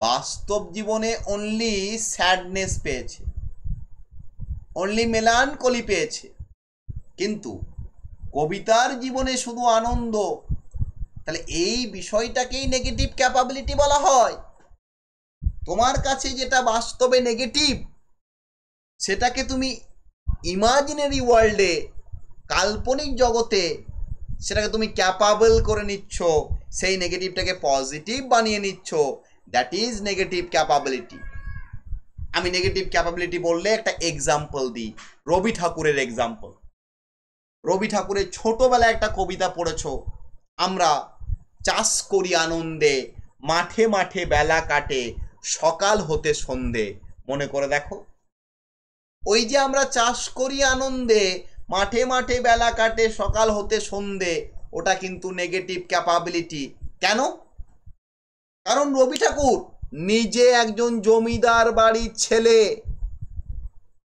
বাস্তব জীবনে অনলি স্যাডনেস পেয়েছে, অনলি মেলানকলি পেয়েছে, কিন্তু কবিতার জীবনে শুধু আনন্দ। তাহলে এই বিষয়টাকেই নেগেটিভ ক্যাপাবিলিটি বলা হয়। তোমার কাছে যেটা বাস্তবে নেগেটিভ, সেটাকে তুমি ইমাজিনারি ওয়ার্ল্ডে, কাল্পনিক জগতে, সেটাকে তুমি ক্যাপাবল করে নিচ্ছ, সেই নেগেটিভটাকে পজিটিভ বানিয়ে নিচ্ছ। That is negative capability. আমি নেগেটিভ ক্যাপাবিলিটি বললে একটা এক্সাম্পল দিই, রবি ঠাকুরের এক্সাম্পল। রবি ঠাকুরের ছোটবেলায় একটা কবিতা পড়েছ, আমরা চাষ করি আনন্দে, মাঠে মাঠে বেলা কাটে, সকাল হতে সন্ধে। মনে করে দেখো, ওই যে আমরা চাষ করি আনন্দে, মাঠে মাঠে বেলা কাটে, সকাল হতে সন্ধে, ওটা কিন্তু নেগেটিভ ক্যাপাবিলিটি। কেন? কারণ রবি ঠাকুর নিজে একজন জমিদার বাড়ির ছেলে,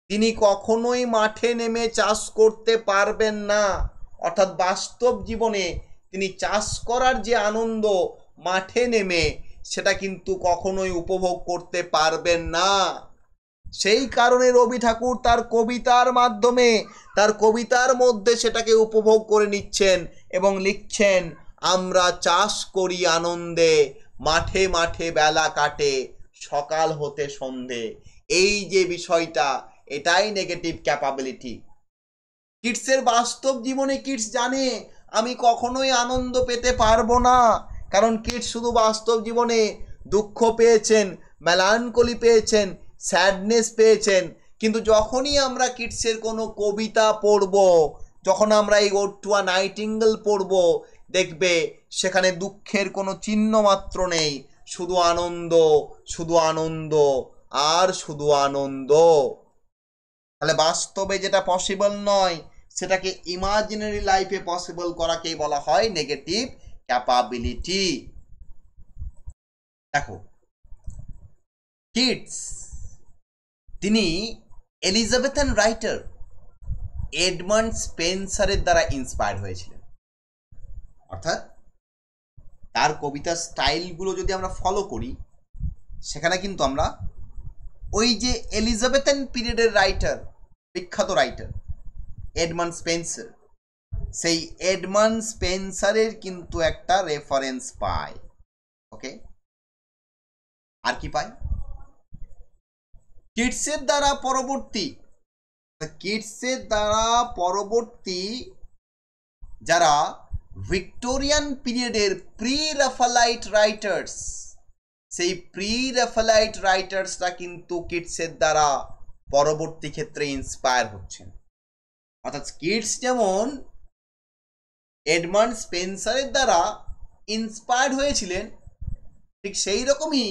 তিনি কখনোই মাঠে নেমে চাষ করতে পারবেন না। অর্থাৎ বাস্তব জীবনে তিনি চাষ করার যে আনন্দ মাঠে নেমে, সেটা কিন্তু কখনোই উপভোগ করতে পারবেন না। সেই কারণে রবি ঠাকুর তার কবিতার মাধ্যমে, তার কবিতার মধ্যে সেটাকে উপভোগ করে নিচ্ছেন এবং লিখছেন, আমরা চাষ করি আনন্দে, মাঠে মাঠে বেলা কাটে, সকাল হতে সন্ধে। এই যে বিষয়টা, এটাই নেগেটিভ ক্যাপাবিলিটি। কিডসের বাস্তব জীবনে কিডস জানে আমি কখনোই আনন্দ পেতে পারবো না, কারণ কিডস শুধু বাস্তব জীবনে দুঃখ পেয়েছেন, মেলানকলি পেয়েছেন, স্যাডনেস পেয়েছেন। কিন্তু যখনই আমরা কিডসের কোনো কবিতা পড়ব, যখন আমরা এই ওড টু আ নাইটিঙ্গেল পড়ব, দেখবে সেখানে দুঃখের কোনো চিহ্ন মাত্র নেই, শুধু আনন্দ, শুধু আনন্দ আর শুধু আনন্দ। তাহলে বাস্তবে যেটা পসিবল নয়, সেটাকে ইমাজিনারি লাইফে পসিবল করাকেই বলা হয় নেগেটিভ ক্যাপাবিলিটি। দেখো, কিডস তিনি এলিজাবেথান রাইটার এডমান্ড স্পেন্সারের দ্বারা ইন্সপায়ার্ড হয়েছিলেন। অর্থাৎ তার কবিতার স্টাইলগুলো যদি আমরা ফলো করি, সেখানে কিন্তু আমরা ওই যে এলিজাবেথান পিরিয়ডের রাইটার, বিখ্যাত রাইটার এডমান্ড স্পেন্সার, সেই এডমান্ড স্পেন্সারের কিন্তু একটা রেফারেন্স পাই। ওকে, আর কি পাই? কিডসের দ্বারা পরবর্তী যারা ভিক্টোরিয়ান পিরিয়ডের প্রি রাফালাইট রাইটার্স, সেই প্রি রাফালাইট রাইটার্সরা কিন্তু কিডসের দ্বারা পরবর্তী ক্ষেত্রে ইন্সপায়ার হচ্ছেন। অর্থাৎ কিডস যেমন এডমান্ড স্পেন্সারের দ্বারা ইন্সপায়ার্ড হয়েছিলেন, ঠিক সেই রকমই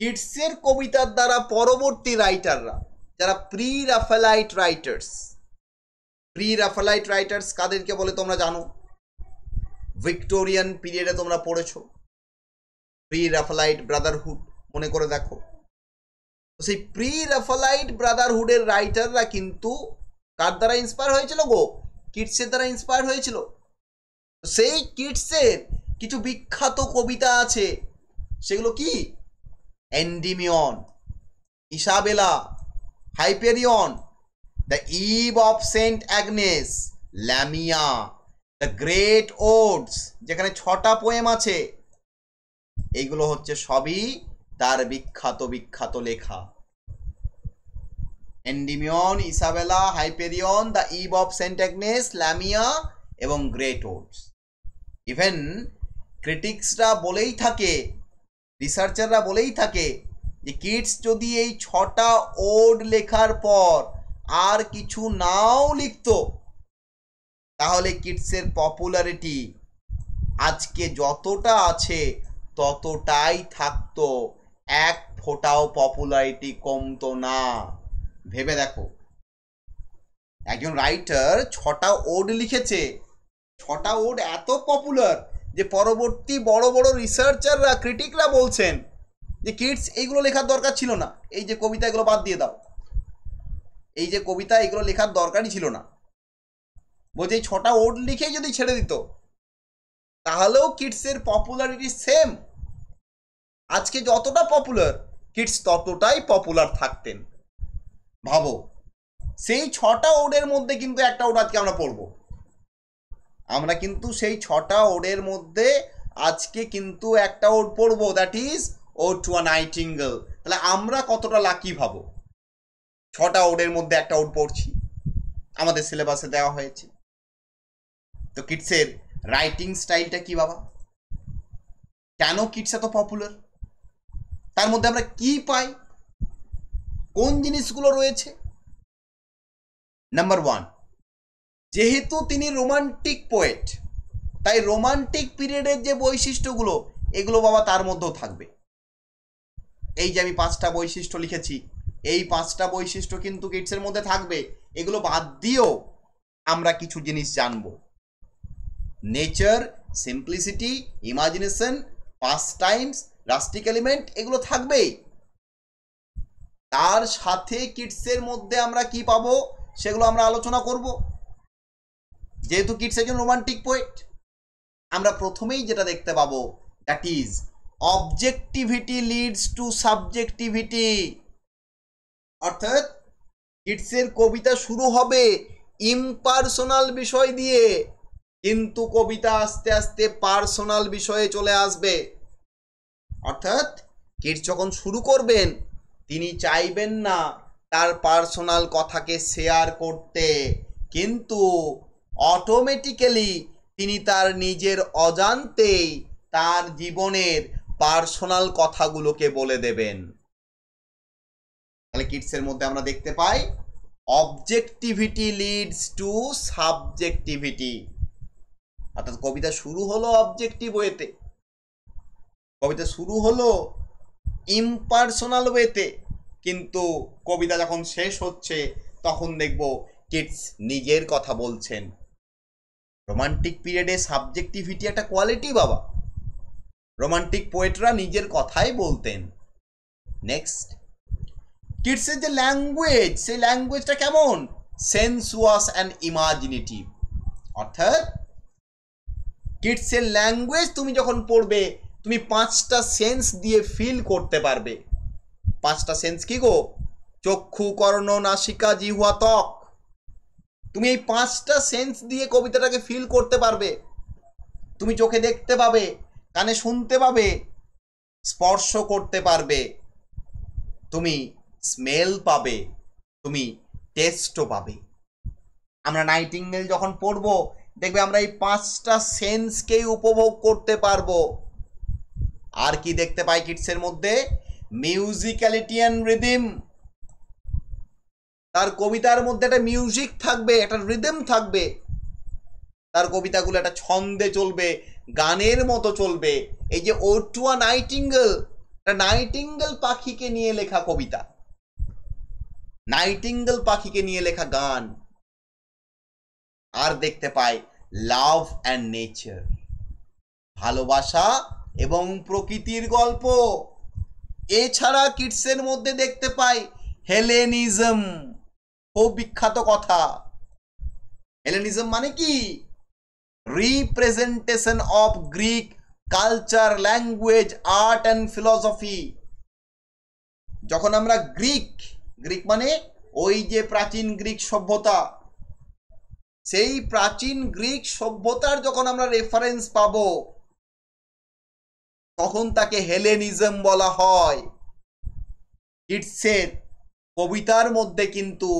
কিডসের কবিতার দ্বারা পরবর্তী রাইটাররা, যারা প্রি রাফালাইট রাইটার্স কাদেরকে বলে তোমরা জানো, ভিক্টোরিয়ান পিরিয়ডে তোমরা পড়েছো প্রি রাফালাইট ব্রাদারহুড, মনে করে দেখো। তো সেই প্রি রাফালাইট ব্রাদারহুডের রাইটাররা কিন্তু কার দ্বারা ইন্সপায়ার হয়েছিল গো? কিডসের দ্বারা ইন্সপায়ার হয়েছিল। সেই কিডসের কিছু বিখ্যাত কবিতা আছে, সেগুলো কি? Endymion, Isabella, Hyperion, the Eve of Saint Agnes, Lamia, the great odes, যেখানে 6টা পোয়েম আছে। এইগুলো হচ্ছে সবই তার বিখ্যাত লেখা। Endymion, Isabella, Hyperion, the Eve of Saint Agnes, Lamia এবং গ্রেট ওডস। ইভেন ক্রিটিক্সরা বলেই থাকে, রিসার্চাররা বলেই থাকে যে কিডস যদি এই 6টা ওড লেখার পর আর কিছু নাও লিখত, তাহলে কিডসের পপুলারিটি আজকে যতটা আছে ততটাই থাকতো, এক ফোঁটাও পপুলারিটি কমতো না। ভেবে দেখো, একজন রাইটার 6টা ওড লিখেছে, 6টা ওড এত পপুলার যে পরবর্তী বড় বড় রিসার্চাররা, ক্রিটিকরা বলছেন যে কিডস এইগুলো লেখার দরকার ছিল না, এই যে কবিতা এগুলো বাদ দিয়ে দাও, এই যে কবিতা এগুলো লেখার দরকারই ছিল না। বলছে এই 6টা ওড লিখেই যদি ছেড়ে দিত, তাহলেও কিডসের পপুলারিটি সেম। আজকে যতটা পপুলার, কিডস ততটাই পপুলার থাকতেন। ভাবো, সেই 6টা ওডের মধ্যে কিন্তু একটা ওড আজকে আমরা পড়বো। আমরা কিন্তু সেই 6টা ওডের মধ্যে আজকে কিন্তু একটা ওড পড়বো, that is ode to a nightingale. তাহলে আমরা কতটা লাকি ভাবো, 6টা ওডের মধ্যে একটা ওড পড়ছি, আমাদের সিলেবাসে দেওয়া হয়েছে। তো কিডসের রাইটিং স্টাইলটা কি বাবা? কেন কিডস এত পপুলার? তার মধ্যে আমরা কি পাই? কোন জিনিসগুলো রয়েছে? নাম্বার 1, যেহেতু তিনি রোমান্টিক পোয়েট, তাই রোমান্টিক পিরিয়ডের যে বৈশিষ্ট্যগুলো, এগুলো বাবা তার মধ্যেও থাকবে। এই যে আমি 5টা বৈশিষ্ট্য লিখেছি, এই 5টা বৈশিষ্ট্য কিন্তু কিডসের মধ্যে থাকবে। এগুলো বাদ দিয়েও আমরা কিছু জিনিস জানবো। Nature, simplicity, imagination, past Times, rustic element এগুলো থাকবেই। তার সাথে কিডসের মধ্যে আমরা কি পাবো সেগুলো আমরা আলোচনা করব। যেহেতু কিডস একজন রোমান্টিক পোয়েট, আমরা প্রথমেই যেটা দেখতে পাবো that is objectivity leads to subjectivity. অর্থাৎ কিডসের কবিতা শুরু হবে ইমপার্সোনাল বিষয় দিয়ে, কিন্তু কবিতা আস্তে আস্তে পার্সোনাল বিষয়ে চলে আসবে। অর্থাৎ কিডস যখন শুরু করবেন তিনি চাইবেন না তার পার্সোনাল কথাকে শেয়ার করতে, কিন্তু অটোমেটিক্যালি তিনি তার নিজের অজান্তেই তার জীবনের পার্সোনাল কথাগুলোকে বলে দেবেন। তাহলে কিডসের মধ্যে আমরা দেখতে পাই অবজেক্টিভিটি লিডস টু সাবজেক্টিভিটি। অর্থাৎ কবিতা শুরু হলো অবজেক্টিভ ওয়েতে, কবিতা শুরু হলো ইমপার্সোনাল ওয়েতে, কিন্তু কবিতা যখন শেষ হচ্ছে তখন দেখব কিডস নিজের কথা বলছেন। রোমান্টিক পিরিয়ডে সাবজেক্টিভিটি একটা কোয়ালিটি বাবা, রোমান্টিক পোয়েটরা নিজের কথাই বলতেন। নেক্সট, কিডসের যে ল্যাঙ্গুয়েজ, সেই ল্যাঙ্গুয়েজটা কেমন? সেন্সুয়াস অ্যান্ড ইমাজিনেটিভ। অর্থাৎ কিডসের ল্যাঙ্গুয়েজ তুমি যখন পড়বে তুমি 5টা সেন্স দিয়ে ফিল করতে পারবে। 5টা সেন্স কি গো? চক্ষু, কর্ণ, নাসিকা, জিহ্বা, ত্বক। তুমি এই 5টা সেন্স দিয়ে কবিতাটাকে ফিল করতে পারবে। তুমি চোখে দেখতে পাবে, কানে শুনতে পাবে, স্পর্শ করতে পারবে, তুমি স্মেল পাবে, তুমি টেস্টও পাবে। আমরা নাইটিঙ্গেল যখন পড়বো দেখবে আমরা এই 5টা সেন্সকেই উপভোগ করতে পারবো। আর কি দেখতে পাই কিডসের মধ্যে? মিউজিক্যালিটি অ্যান্ড রিদম। তার কবিতার মধ্যে একটা মিউজিক থাকবে, একটা রিদম থাকবে, তার কবিতাগুলো একটা ছন্দে চলবে, গানের মতো চলবে। এই যে ওড টু আ নাইটিঙ্গেল, একটা নাইটিঙ্গেল পাখিকে নিয়ে লেখা কবিতা, নাইটিঙ্গেল পাখিকে নিয়ে লেখা গান। আর দেখতে পাই লাভ অ্যান্ড নেচার, ভালোবাসা এবং প্রকৃতির গল্প। এছাড়া কিডসের মধ্যে দেখতে পাই হেলেনিজম, খুব বিখ্যাত কথা। হেলেনিজম মানে কি? Representation of Greek culture, language, art and philosophy. যখন আমরা গ্রিক মানে ওই যে প্রাচীন গ্রিক সভ্যতা, সেই প্রাচীন গ্রিক সভ্যতার যখন আমরা রেফারেন্স পাবো তখন তাকে হেলেনিজম বলা হয়। কিডসের কবিতার মধ্যে কিন্তু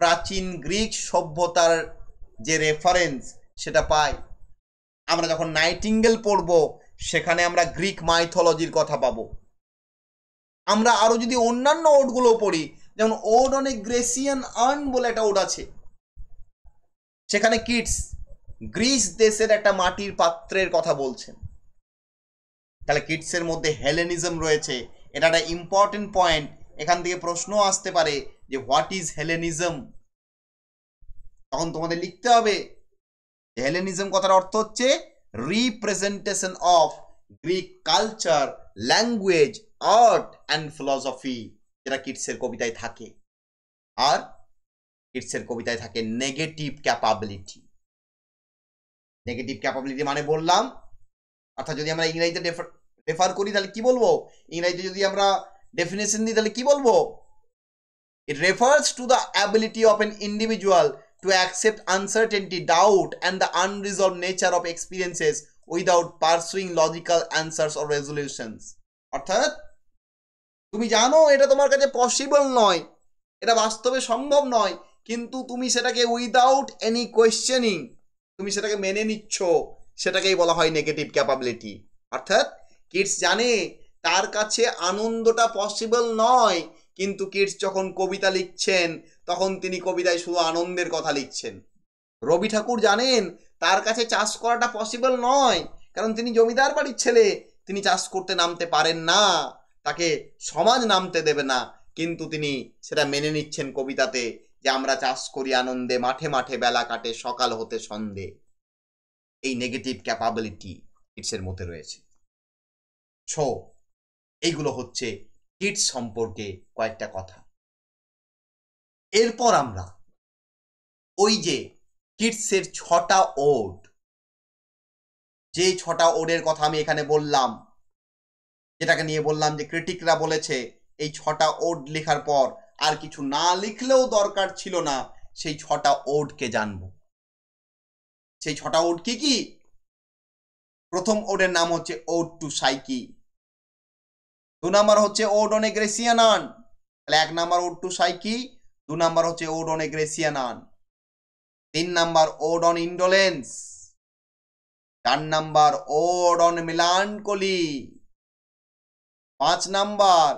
প্রাচীন গ্রিক সভ্যতার যে রেফারেন্স সেটা পাই। আমরা যখন নাইটিঙ্গেল পড়ব সেখানে আমরা গ্রিক মাইথোলজির কথা পাবো। আমরা আরো যদি অন্যান্য ওডগুলো পড়ি, যেমন ode on a Grecian earn বলে একটা ওড আছে, সেখানে কিডস গ্রিস দেশের একটা মাটির পাত্রের কথা বলছেন। তাহলে কিডসের মধ্যে হেলেনিজম রয়েছে, এটা একটা ইম্পর্টেন্ট পয়েন্ট। এখান থেকে প্রশ্ন আসতে পারে যে হোয়াট ইজ হেলেনিজম। তখন তোমাদের লিখতে হবে হেলেনিজম কথার অর্থ হচ্ছে representation of Greek culture, language, art and philosophy, যেটা কিডসের কবিতায় থাকে। আর কিডসের কবিতায় থাকে নেগেটিভ ক্যাপাবিলিটি। নেগেটিভ ক্যাপাবিলিটি মানে বললাম, অর্থাৎ যদি আমরা ইংরেজিতে রেফার করি তাহলে কি বলবো? ইংরেজিতে যদি আমরা ডেফিনেশন দিই তাহলে কি বলবো? It refers to the ability of N individual to accept uncertainty, doubt and the unresolved nature of experiences without pursuing logical answers or resolutions. অর্থাৎ তুমি জানো এটা তোমার কাছে পসিবল নয়, এটা বাস্তবে সম্ভব নয়, কিন্তু তুমি সেটাকে উইদাউট এনি কোয়েশ্চেনিং তুমি সেটাকে মেনে নিচ্ছ, সেটাকেই বলা হয় নেগেটিভ ক্যাপাবিলিটি। অর্থাৎ কিডস জানে তার কাছে আনন্দটা পসিবল নয়, কিন্তু কিডস যখন কবিতা লিখছেন তখন তিনি কবিতায় শুধু আনন্দের কথা লিখছেন। রবি ঠাকুর জানেন তার কাছে চাষ করাটা পসিবল নয়, কারণ তিনি জমিদার বাড়ির ছেলে, তিনি চাষ করতে নামতে পারেন না, তাকে সমাজ নামতে দেবে না, কিন্তু তিনি সেটা মেনে নিচ্ছেন কবিতাতে যে আমরা চাষ করি আনন্দে, মাঠে মাঠে বেলা কাটে সকাল হতে সন্ধে। এই নেগেটিভ ক্যাপাবিলিটি কিডসের মধ্যে রয়েছে। সো এইগুলো হচ্ছে কিডস সম্পর্কে কয়েকটা কথা। এরপর আমরা ওই যে কিডসের 6টা ওড, যে 6টা ওডের কথা আমি এখানে বললাম, যেটাকে নিয়ে বললাম যে ক্রিটিকরা বলেছে এই 6টা ওড লেখার পর আর কিছু না লিখলেও দরকার ছিল না, সেই 6টা ওডকে জানবো। সেই 6টা ওড কি কি? প্রথম ওডের নাম হচ্ছে ওড টু সাইকি, 2 নাম্বার হচ্ছে ওড অন এ গ্রেসিয়ানান, তাহলে 1 number ode to Psyche, 2 number হচ্ছে ode on a Grecian urn, 3 number ode on indolence, 4 number ode on melancholy, 5 number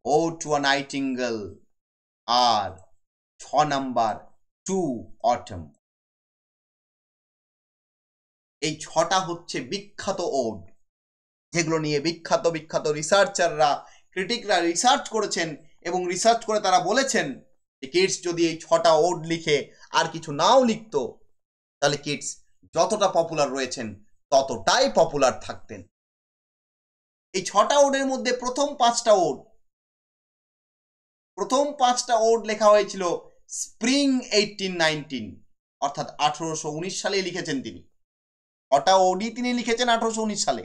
ode to a nightingale, আর 6 নাম্বার টু অটম। এই 6টা হচ্ছে বিখ্যাত ode, যেগুলো নিয়ে বিখ্যাত বিখ্যাত রিসার্চাররা, ক্রিটিকরা রিসার্চ করেছেন, এবং রিসার্চ করে তারা বলেছেন যে কিডস যদি এই 6টা ওড লিখে আর কিছু নাও লিখতো, তাহলে কিডস যতটা পপুলার রয়েছেন ততটাই পপুলার থাকতেন। এই 6টা ওডের মধ্যে প্রথম 5টা ওড লেখা হয়েছিল স্প্রিং 1819, অর্থাৎ 1819 সালে লিখেছেন তিনি। 6টা ওডই তিনি লিখেছেন 1819 সালে,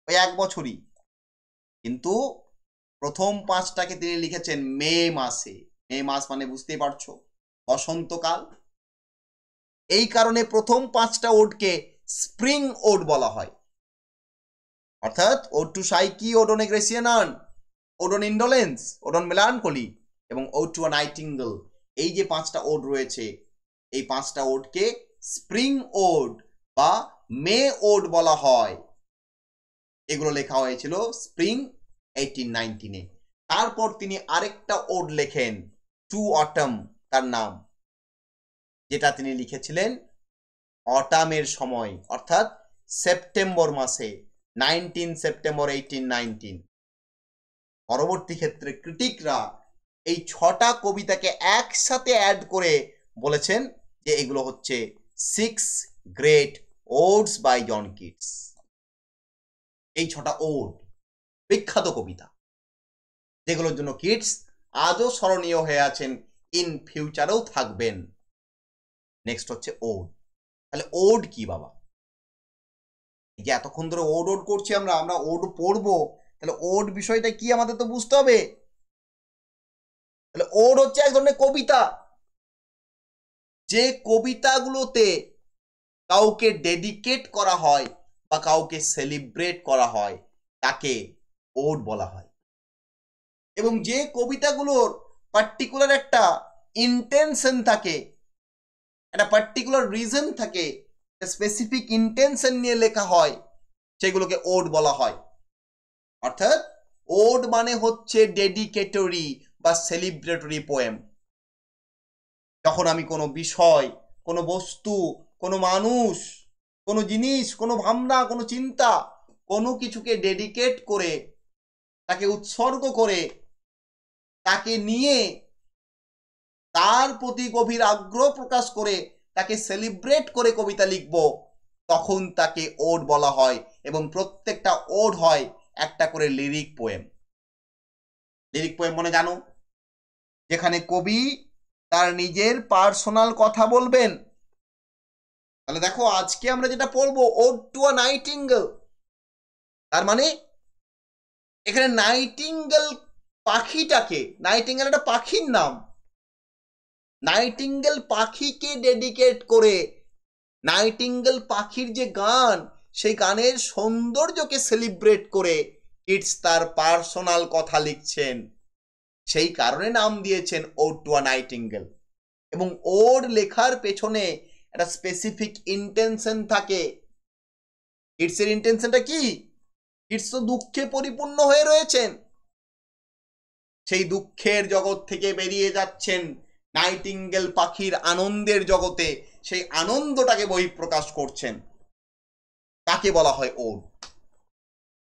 ওই 1 বছরই। কিন্তু প্রথম 5টাকে তিনি লিখেছেন মে মাসে। মে মাস মানে বুঝতেই পারছো, বসন্তকাল। এই কারণে প্রথম 5টা ওডকে স্প্রিং ওড বলা হয়, অর্থাৎ ode to Psyche, ode on a Grecian urn, ode on indolence, ode on melancholy এবং ওড টু আ নাইটিঙ্গেল। এই যে 5টা ওড রয়েছে, এই 5টা ওডকে স্প্রিং ওড বা মে ওড বলা হয়। এগুলো লেখা হয়েছিল স্প্রিং 1819-এ। তারপর তিনি আরেকটা ওড লেখেন টু অটম, তার নাম, যেটা তিনি লিখেছিলেন অটামের সময়, অর্থাৎ সেপ্টেম্বর মাসে, 19 সেপ্টেম্বর 1819। পরবর্তী ক্ষেত্রে ক্রিটিকরা এই 6টা কবিতাকে একসাথে অ্যাড করে বলেছেন যে এগুলো হচ্ছে 6 great odes by John Keats. এই 6টা ওড বিখ্যাত কবিতা, যেগুলোর জন্য কিডস আজও স্মরণীয় হয়ে আছেন, ইন ফিউচারেও থাকবেন। নেক্সট হচ্ছে ওড। তাহলে ওড কি বাবা? এই যে এতক্ষণ ধরে ওড ওড করছি আমরা ওড পড়বো, তাহলে ওড বিষয়টা কি আমাদের তো বুঝতে হবে। তাহলে ওড হচ্ছে এক ধরনের কবিতা, যে কবিতাগুলোতে কাউকে ডেডিকেট করা হয় বা কাউকে সেলিব্রেট করা হয় তাকে ওড বলা হয়। এবং যে কবিতাগুলোর পার্টিকুলার একটা ইন্টেনশন থাকে, একটা পার্টিকুলার রিজন থাকে, স্পেসিফিক ইন্টেনশন নিয়ে লেখা হয়, সেগুলোকে ওড বলা হয়। অর্থাৎ ওড মানে হচ্ছে ডেডিকেটরি বা সেলিব্রেটরি পোয়েম। যখন আমি কোনো বিষয়, কোনো বস্তু, কোনো মানুষ, কোনো জিনিস, কোনো ভাবনা, কোনো চিন্তা, কোনো কিছুকে ডেডিকেট করে, তাকে উৎসর্গ করে, তাকে নিয়ে তার প্রতি গভীর আগ্রহ প্রকাশ করে, তাকে সেলিব্রেট করে কবিতা লিখব, তখন তাকে ওড বলা হয়। এবং প্রত্যেকটা ওড হয় একটা করে লিরিক পোয়েম। লিরিক পোয়েম মানে জানো, যেখানে কবি তার নিজের পার্সোনাল কথা বলবেন। তাহলে দেখো আজকে আমরা যেটা পড়বো ওড টু আ নাইটিঙ্গেল, তার মানে এখানে নাইটিঙ্গেল পাখিটাকে, নাইটিঙ্গেল একটা পাখির নাম, নাইটিঙ্গেল পাখিকে ডেডিকেট করে, নাইটিঙ্গেল পাখির যে গান, সেই গানের সৌন্দর্যকে সেলিব্রেট করে কিডস তার পার্সোনাল কথা লিখছেন। সেই কারণে নাম দিয়েছেন ওড টু আ নাইটিঙ্গেল। এবং ওড লেখার পেছনে একটা স্পেসিফিক ইন্টেনশন থাকে। কিডসের ইন্টেনশনটা কি? কিডস তো দুঃখে পরিপূর্ণ হয়ে রয়েছেন, সেই দুঃখের জগৎ থেকে বেরিয়ে যাচ্ছেন নাইটিঙ্গেল পাখির আনন্দের জগতে, সেই আনন্দটাকে বহিঃপ্রকাশ করছেন। তাকে বলা হয় ওড।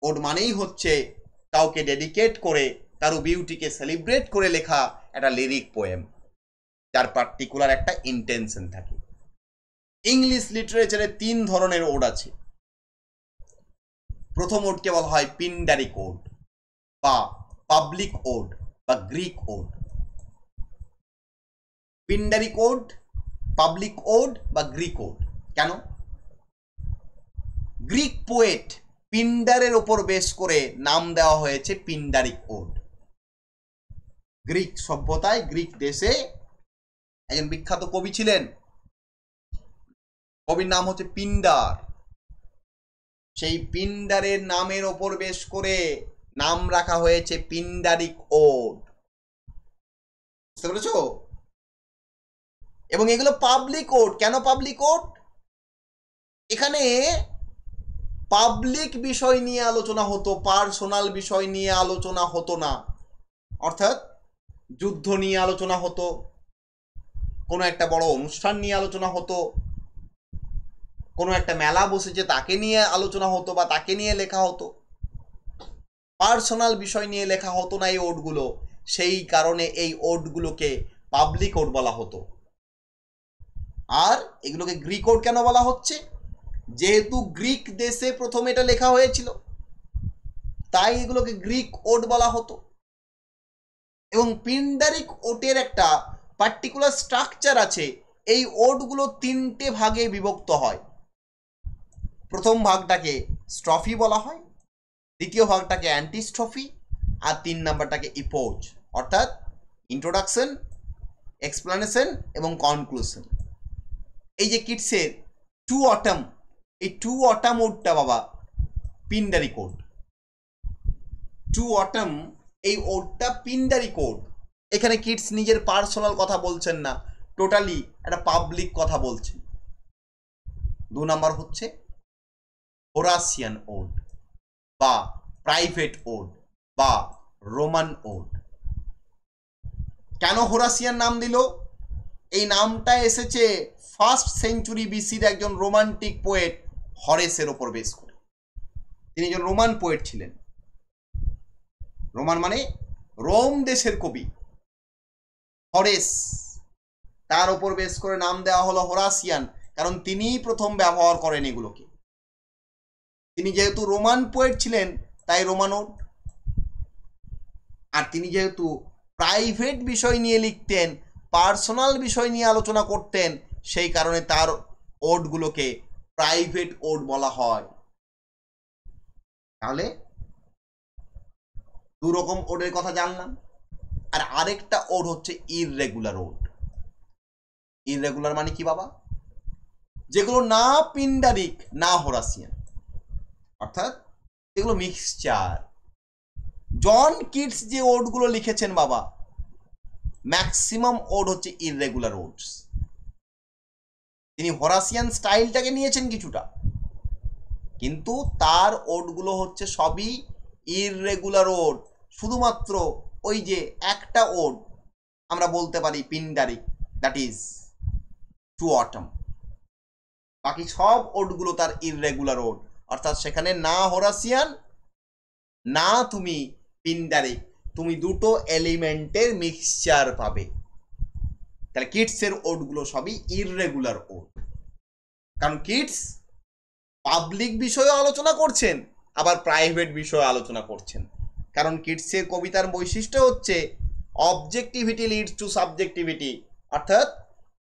ওড মানেই হচ্ছে কাউকে ডেডিকেট করে, কারো বিউটিকে সেলিব্রেট করে লেখা একটা লিরিক পোয়েম, যার পার্টিকুলার একটা ইন্টেনশন থাকে। ইংলিশ লিটারেচারে 3 ধরনের ওড আছে। প্রথম ওডকে বলা হয় পিন্ডারিক ওড বা পাবলিক ওড বা Greek ode. Pindaric ode, public ode বা গ্রিক ওড। কেন? গ্রিক পোয়েট পিন্ডারের ওপর বেশ করে নাম দেওয়া হয়েছে পিন্ডারিক ওড। গ্রিক সভ্যতায়, গ্রিক দেশে একজন বিখ্যাত কবি ছিলেন, কবির নাম হচ্ছে পিন্ডার। সেই পিন্ডারের নামের ওপর বেশ করে নাম রাখা হয়েছে পিন্ডারিক ওড। বুঝতে পেরেছো? এবং এগুলো পাবলিক ওড। কেন পাবলিক ওড? এখানে পাবলিক বিষয় নিয়ে আলোচনা হতো, পার্সোনাল বিষয় নিয়ে আলোচনা হতো না। অর্থাৎ যুদ্ধ নিয়ে আলোচনা হতো, কোনো একটা বড় অনুষ্ঠান নিয়ে আলোচনা হতো, কোনো একটা মেলা বসেছে তাকে নিয়ে আলোচনা হতো বা তাকে নিয়ে লেখা হতো। পার্সোনাল বিষয় নিয়ে লেখা হতো না এই ওডগুলো। সেই কারণে এই ওডগুলোকে পাবলিক ওড বলা হতো। আর এগুলোকে গ্রিক ওড কেন বলা হচ্ছে? যেহেতু গ্রিক দেশে প্রথম এটা লেখা হয়েছিল, তাই এগুলোকে গ্রিক ওড বলা হতো। এবং পিন্ডারিক ওডের একটা পার্টিকুলার স্ট্রাকচার আছে। এই ওডগুলো 3টে ভাগে বিভক্ত হয়। প্রথম ভাগটাকে স্ট্রফি বলা হয়, দ্বিতীয় ভাগটাকে অ্যান্টিস্ট্রফি, আর 3 নাম্বারটাকে ইপোজ, অর্থাৎ ইন্ট্রোডাকশন, এক্সপ্লানেশন এবং কনক্লুশন। এই যে কিডসের টু অটাম, এই টু অটাম ওডটা বাবা পিন্ডারিক ওড। টু অটাম এই ওডটা পিন্ডারিক ওড। এখানে কিডস নিজের পার্সোনাল কথা বলছেন না, টোটালি একটা পাবলিক কথা বলছেন। 2 নাম্বার হচ্ছে হোরাসিয়ান ওড বা প্রাইভেট ওড বা রোমান ওড। কেন হোরাসিয়ান নাম দিল? এই নামটা এসেছে 1st সেঞ্চুরি বিসির একজন রোমান্টিক পোয়েট হরেসের ওপর বেস করে। তিনি একজন রোমান পোয়েট ছিলেন। রোমান মানে রোম দেশের কবি হরেস, তার ওপর বেস করে নাম দেওয়া হলো হোরাসিয়ান, কারণ তিনিই প্রথম ব্যবহার করেন এগুলোকে। তিনি যেহেতু রোমান পোয়েট ছিলেন তাই রোমান ওড। আর তিনি যেহেতু প্রাইভেট বিষয় নিয়ে লিখতেন, পার্সোনাল বিষয় নিয়ে আলোচনা করতেন, সেই কারণে তার ওডগুলোকে প্রাইভেট ওড বলা হয়। তাহলে 2 রকম ওডের কথা জানলাম। আর আরেকটা ওড হচ্ছে ইররেগুলার ওড। ইররেগুলার মানে কি বাবা? যেগুলো না পিন্ডারিক না হোরাসিয়ান, অর্থাৎ এগুলো মিক্সচার। জন কিডস যে ওডগুলো লিখেছেন বাবা, ম্যাক্সিমাম ওড হচ্ছে ইররেগুলার ওডস। তিনি হোরাসিয়ান স্টাইলটাকে নিয়েছেন কিছুটা, কিন্তু তার ওডগুলো হচ্ছে সবই ইররেগুলার ওড। শুধুমাত্র ওই যে একটা ওড আমরা বলতে পারি পিন্ডারিক, দ্যাট ইজ টু অটাম। বাকি সব ওডগুলো তার ইররেগুলার ওড, অর্থাৎ সেখানে না হোরাসিয়ান না তুমি পিন্ডারিক, তুমি দুটো এলিমেন্টের মিক্সচার পাবে। তাহলে কিডসের ওডগুলো সবই ইররেগুলার ওড, কারণ কিডস পাবলিক বিষয়ে আলোচনা করছেন আবার প্রাইভেট বিষয়ে আলোচনা করছেন। কারণ কিডসের কবিতার বৈশিষ্ট্য হচ্ছে অবজেক্টিভিটি লিডস টু সাবজেক্টিভিটি, অর্থাৎ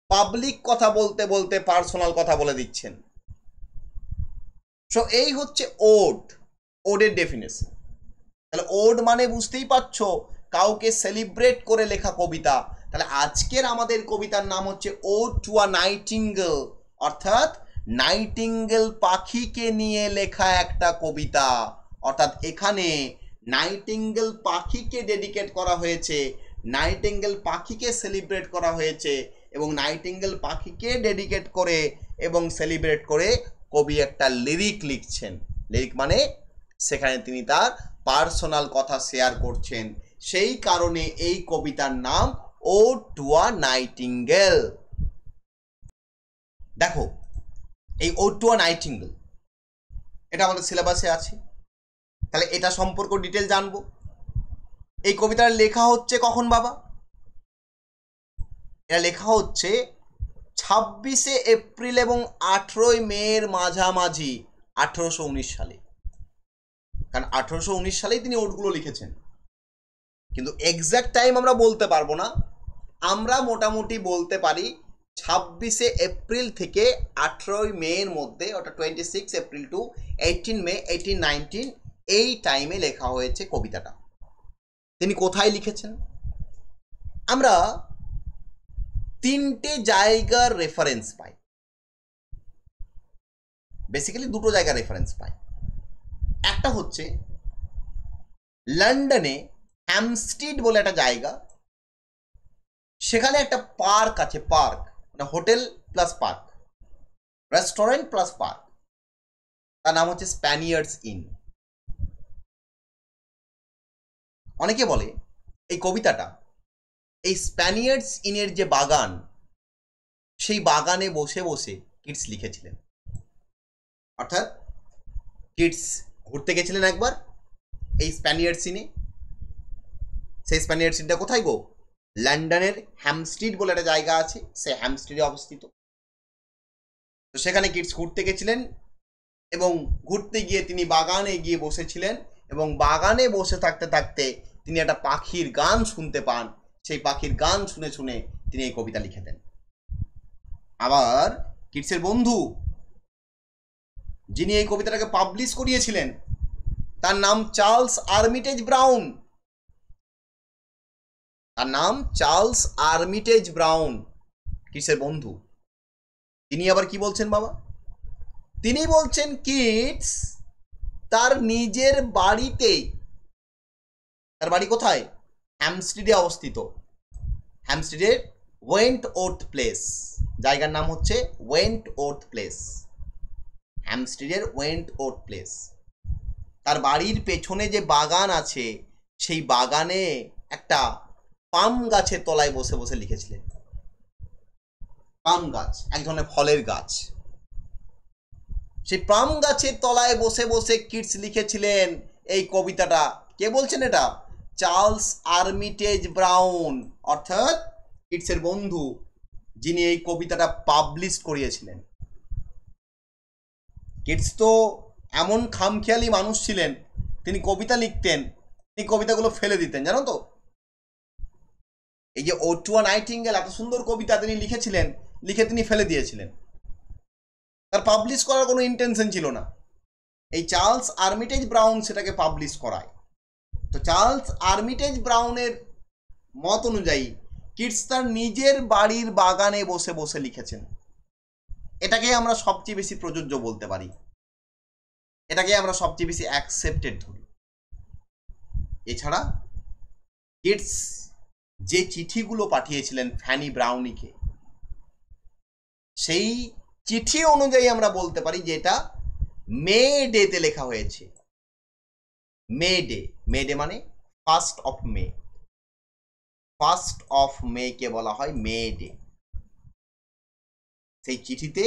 পাবলিক কথা বলতে বলতে পার্সোনাল কথা বলে দিচ্ছেন। সো এই হচ্ছে ওড, ওডের ডেফিনেশন। তাহলে ওড মানে বুঝতেই পারছো কাউকে সেলিব্রেট করে লেখা কবিতা। তাহলে আজকের আমাদের কবিতার নাম হচ্ছে ওড টু আ নাইটিঙ্গেল, অর্থাৎ নাইটিঙ্গেল পাখিকে নিয়ে লেখা একটা কবিতা। অর্থাৎ এখানে নাইটিঙ্গেল পাখিকে ডেডিকেট করা হয়েছে, নাইটিঙ্গেল পাখিকে সেলিব্রেট করা হয়েছে, এবং নাইটিঙ্গেল পাখিকে ডেডিকেট করে এবং সেলিব্রেট করে কবি একটা লিরিক লিখছেন। লিরিক মানে সেখানে তিনি তার পার্সোনাল কথা শেয়ার করছেন। সেই কারণে এই কবিতার নাম ওড টু আ নাইটিঙ্গেল। দেখো এই ওড টু আ নাইটিঙ্গেল এটা আমাদের সিলেবাসে আছে, তাহলে এটা সম্পর্ক ডিটেল জানবো। এই কবিতার লেখা হচ্ছে কখন বাবা? এটা লেখা হচ্ছে 26শে এপ্রিল এবং 18ই মের মাঝামাঝি 1819 সালে, কারণ 1819 সালেই তিনি ওটগুলো লিখেছেন, কিন্তু এক্স্যাক্ট টাইম আমরা বলতে পারবো না। আমরা মোটামুটি বলতে পারি 26শে এপ্রিল থেকে 18ই মের মধ্যে, অর্থাৎ 26 এপ্রিল টু 18 মে 1819, এই টাইমে লেখা হয়েছে কবিতাটা। তিনি কোথায় লিখেছেন? আমরা তিনটে জায়গার রেফারেন্স পাই, বেসিক্যালি দুটো জায়গার রেফারেন্স পাই। একটা হচ্ছে লন্ডনে হ্যামস্টিড বলে একটা জায়গা, সেখানে একটা পার্ক আছে, পার্ক মানে hotel plus park, restaurant plus park, তার নাম হচ্ছে স্প্যানিয়ার্ডস ইন। অনেকে বলে এই কবিতাটা এই স্প্যানিয়ার্ডস ইনের যে বাগান, সেই বাগানে বসে বসে কিটস লিখেছিলেন। অর্থাৎ কিটস ঘুরতে গেছিলেন একবার এই স্প্যানিয়ার্ডস ইনে। সেই স্প্যানিয়ার্ডস ইনটা কোথায় গো? লন্ডনের হ্যামস্টিড বলে একটা জায়গা আছে, সে হ্যামস্টিডে অবস্থিত। তো সেখানে কিটস ঘুরতে গেছিলেন এবং ঘুরতে গিয়ে তিনি বাগানে গিয়ে বসেছিলেন, এবং বাগানে বসে থাকতে থাকতে তিনি একটা পাখির গান শুনতে পান। সেই পাখির গান শুনে শুনে তিনি এই কবিতা লিখে দেন। আবার কিটসের বন্ধু যিনি এই কবিতাটাকে পাবলিশ করিয়েছিলেন, তার নাম চার্লস আর্মিটেজ ব্রাউন। তার নাম চার্লস আর্মিটেজ ব্রাউন, কিটসের বন্ধু। তিনি আবার কি বলছেন বাবা? তিনি বলছেন কিটস তার নিজের বাড়িতেই, তার বাড়ি কোথায়? হ্যামস্টিডে অবস্থিত। হ্যামস্টিডের ওয়েন্টওর্থ প্লেস, জায়গার নাম হচ্ছে ওয়েন্টওর্থ প্লেস, হ্যামস্টিডের ওয়েন্টওর্থ প্লেস। তার বাড়ির পেছনে যে বাগান আছে, সেই বাগানে একটা পাম গাছের তলায় বসে বসে লিখেছিলেন। পাম গাছ এক ধরনের ফলের গাছ, সেই পাম গাছের তলায় বসে বসে কিটস লিখেছিলেন এই কবিতাটা। কে বলছেন এটা? চার্লস আর্মিটেজ ব্রাউন, অর্থাৎ কিটসের বন্ধু, যিনি এই কবিতাটা পাবলিশ করিয়েছিলেন। কিটস তো এমন খামখেয়ালি মানুষ ছিলেন, তিনি কবিতা লিখতেন, তিনি কবিতাগুলো ফেলে দিতেন, জানো তো। এই যে ও টু আ নাইটিঙ্গেল, এত সুন্দর কবিতা তিনি লিখেছিলেন, লিখে তিনি ফেলে দিয়েছিলেন। তার পাবলিশ করার কোনো ইন্টেনশন ছিল না। এই চার্লস আর্মিটেজ ব্রাউন সেটাকে পাবলিশ করায়। তো চার্লস আর্মিটেজ ব্রাউনের মত অনুযায়ী কিটস তার নিজের বাড়ির বাগানে বসে বসে লিখেছেন। এটাকে আমরা সবচেয়ে বেশি প্রযোজ্য বলতে পারি, এটাকে আমরা সবচেয়ে বেশি অ্যাকসেপ্টেড ধরি। এছাড়া কিটস যে চিঠিগুলো পাঠিয়েছিলেন ফ্যানি ব্রাউনিকে, সেই চিঠি অনুযায়ী আমরা বলতে পারি যে এটা মে ডেতে লেখা হয়েছে। মে ডে, মে ডে মানে 1st of May, 1st of মে কে বলা হয় মে ডে। সেই চিঠিতে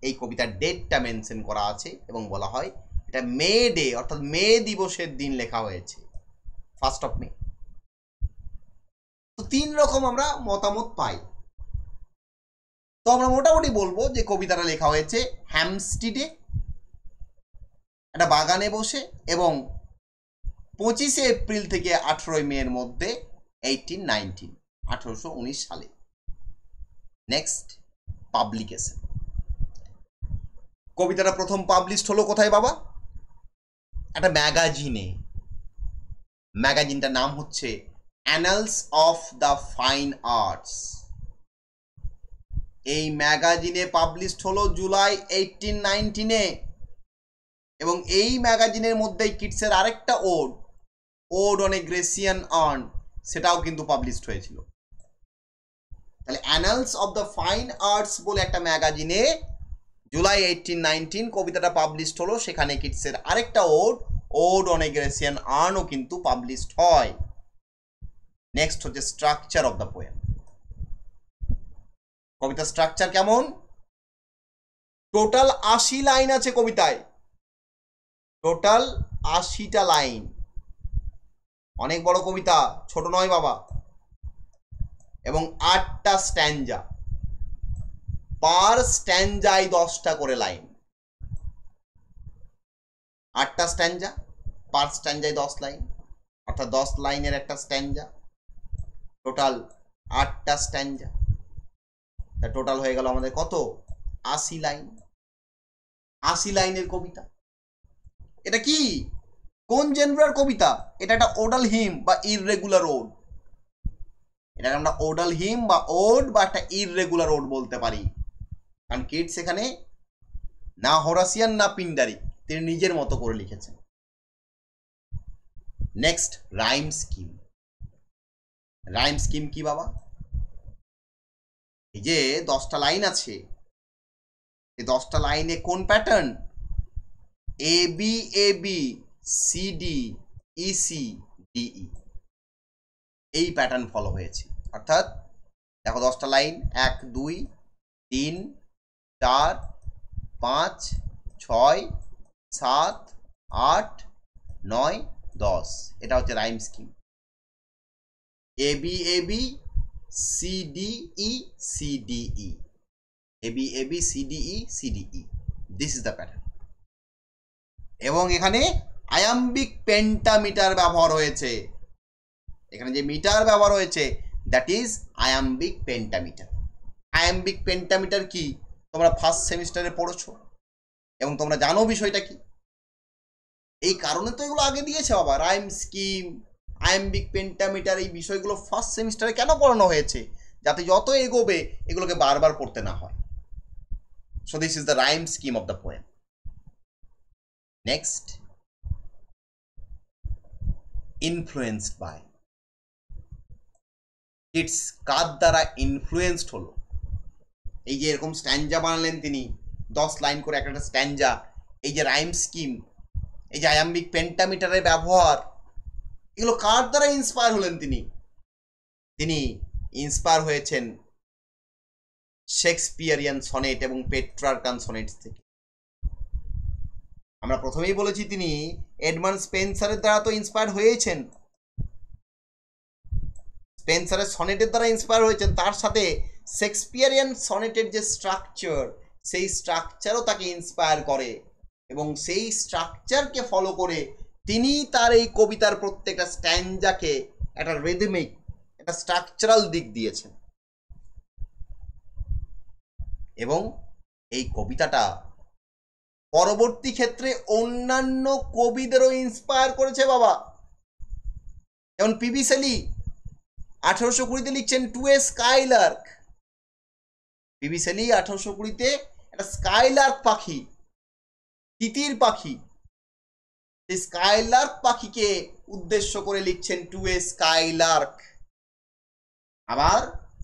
এই কবিতার ডেটটা মেনশন করা আছে এবং বলা হয় এটা মে ডে, অর্থাৎ মে দিবসের দিন লেখা হয়েছে, 1st of মে। তো তিন রকম আমরা মতামত পাই। তো আমরা মোটামুটি বলবো যে কবিতাটা লেখা হয়েছে হ্যামস্টিডে, একটা বাগানে বসে, এবং 25শে এপ্রিল থেকে 18ই মের মধ্যে 1819 সালে। Next, publication. কবিতাটা প্রথম পাবলিশড হলো কোথায় বাবা? একটা ম্যাগাজিনে। ম্যাগাজিনটার নাম হচ্ছে annals of the fine arts. এই ম্যাগাজিনে পাবলিশড হলো জুলাই 1819-এ, এবং এই ম্যাগাজিনের মধ্যেই কিটসের আরেকটা ode on a Grecian earn, সেটাও কিন্তু পাবলিশড হয়েছিল। তাহলে annals of the fine arts বলে একটা ম্যাগাজিনে জুলাই 1819 কবিতাটা পাবলিশড হলো। সেখানে কিটসের আরেকটা ওড অন এ গ্রেসিয়ান আর্নও কিন্তু পাবলিশড হয়। নেক্সট হচ্ছে স্ট্রাকচার অফ দ্য পোয়েম। কবিতার স্ট্রাকচার কেমন? টোটাল 80 লাইন আছে কবিতায়, টোটাল 80টা লাইন। অনেক বড় কবিতা, ছোট নয় বাবা। এবং 8টা স্ট্যাঞ্জা। পার স্ট্যান্জায় 10টা করে লাইন, 8টা স্ট্যান্জা, পার স্ট্যান্জায় 10 লাইন, অর্থাৎ 10 লাইনের একটা স্ট্যান্জা, টোটাল 8টা স্ট্যান্জা। তা টোটাল হয়ে গেল আমাদের কত? 80 লাইন। 80 লাইনের কবিতা। এটা কি, কোন জেনরার কবিতা? এটা একটা ওডাল হিম বা ইররেগুলার ওড। এটাকে আমরা ওডাল হিম বা ওড বা একটা ইররেগুলার ওড বলতে পারি, কারণ কিটস এখানে না হোরাসিয়ান না পিন্ডারি, তিনি নিজের মতো করে লিখেছেন। Next, rhyme scheme. Rhyme scheme কি বাবা? এই যে 10টা লাইন আছে, এই 10টা লাইনে কোন pattern? A B A B, C D, E C, D E, এই প্যাটার্ন ফলো হয়েছে। অর্থাৎ দেখো 10টা লাইন, 1 2 3 4 5 6 7 8 9 10, এটা হচ্ছে rhyme scheme. A B A B, C D E, C D E, A B A B, C D E, C D E, this is the pattern. এবং এখানে iambic pentameter ব্যবহার হয়েছে। এখানে যে মিটার ব্যবহার হয়েছে that is iambic pentameter. Iambic pentameter কি তোমরা ফার্স্ট সেমিস্টারে পড়েছো এবং তোমরা জানো বিষয়টা কি। এই কারণে তো এগুলো আগে দিয়েছে বাবা, রাইম স্কিম, আয়াম্বিক পেন্টামিটার, এই বিষয়গুলো ফার্স্ট সেমিস্টারে কেন পড়ানো হয়েছে? যাতে যত এগোবে এগুলোকে বারবার পড়তে না হয়। So this is the rhyme scheme of the poem. Next, influenced by. Keats কার দ্বারা ইনফ্লুয়েন্সড হলো? এই যে এরকম স্ট্যান্জা বানালেন তিনি, 10 লাইন করে একটা স্ট্যান্জা, এই যে রাইম স্কিম, এই যে আয়াম্বিক পেন্টামিটারের ব্যবহার, এগুলো কার দ্বারা ইন্সপায়ার হলেন তিনি? তিনি ইন্সপায়ার হয়েছেন শেক্সপিয়ারিয়ান সনেট এবং পেট্রার্কান সনেটস থেকে। আমরা প্রথমেই বলেছি তিনি এডমান্ড স্পেন্সারের দ্বারা তো ইন্সপায়ার হয়েছেন, স্পেন্সারের সনেটের দ্বারা ইন্সপায়ার হয়েছেন, তার সাথে শেক্সপিয়ারিয়ান সনেটের যে স্ট্রাকচার, সেই স্ট্রাকচারও তাকে ইন্সপায়ার করে এবং সেই স্ট্রাকচারকে ফলো করে তিনি তার এই কবিতার প্রত্যেকটা স্ট্যান্জাকে একটা রিদমিক, একটা স্ট্রাকচারাল দিক দিয়েছেন। এবং এই কবিতাটা পরবর্তী ক্ষেত্রে অন্যান্য কবিদেরও ইন্সপায়ার করেছে বাবা। যেমন পিবি শেলি 1820-তে লিখছেন টু এ স্কাইলার্ক। পিবি শেলি 1820-তে একটা স্কাইলার্ক পাখি, তিতির পাখি, সেই স্কাইলার্ক পাখিকে উদ্দেশ্য করে লিখছেন টু এ স্কাইলার্ক। আবার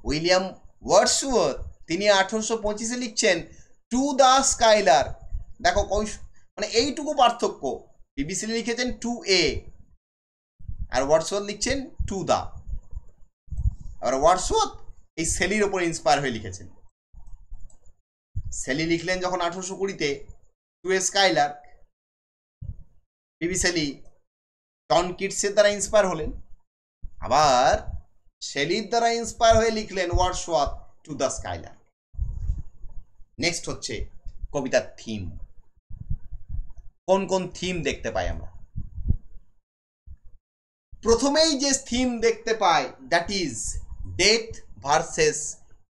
উইলিয়াম ওয়ার্ডসওয়ার্থ তিনি 1825-এ লিখছেন টু দ্য স্কাইলার্ক। দেখো মানে এইটুকু পার্থক্য, পিবি শেলি লিখেছেন টু এ আর ওয়ার্ডসওয়ার্থ লিখছেন টু দ্য। আবার ওয়ার্ডসওয়ার্থ এই শেলির ওপর ইন্সপায়ার হয়ে লিখেছেন। শেলি লিখলেন যখন 1820-তে টু এ স্কাইলার্ক, পিবি শেলি জন কিটসের দ্বারা ইন্সপায়ার হলেন, আবার শেলির দ্বারা ইন্সপায়ার হয়ে লিখলেন Wordsworth to the Skylark. Next হচ্ছে কবিতার থিম। কোন কোন থিম দেখতে পাই আমরা? প্রথমেই যে থিম দেখতে পাই that is death versus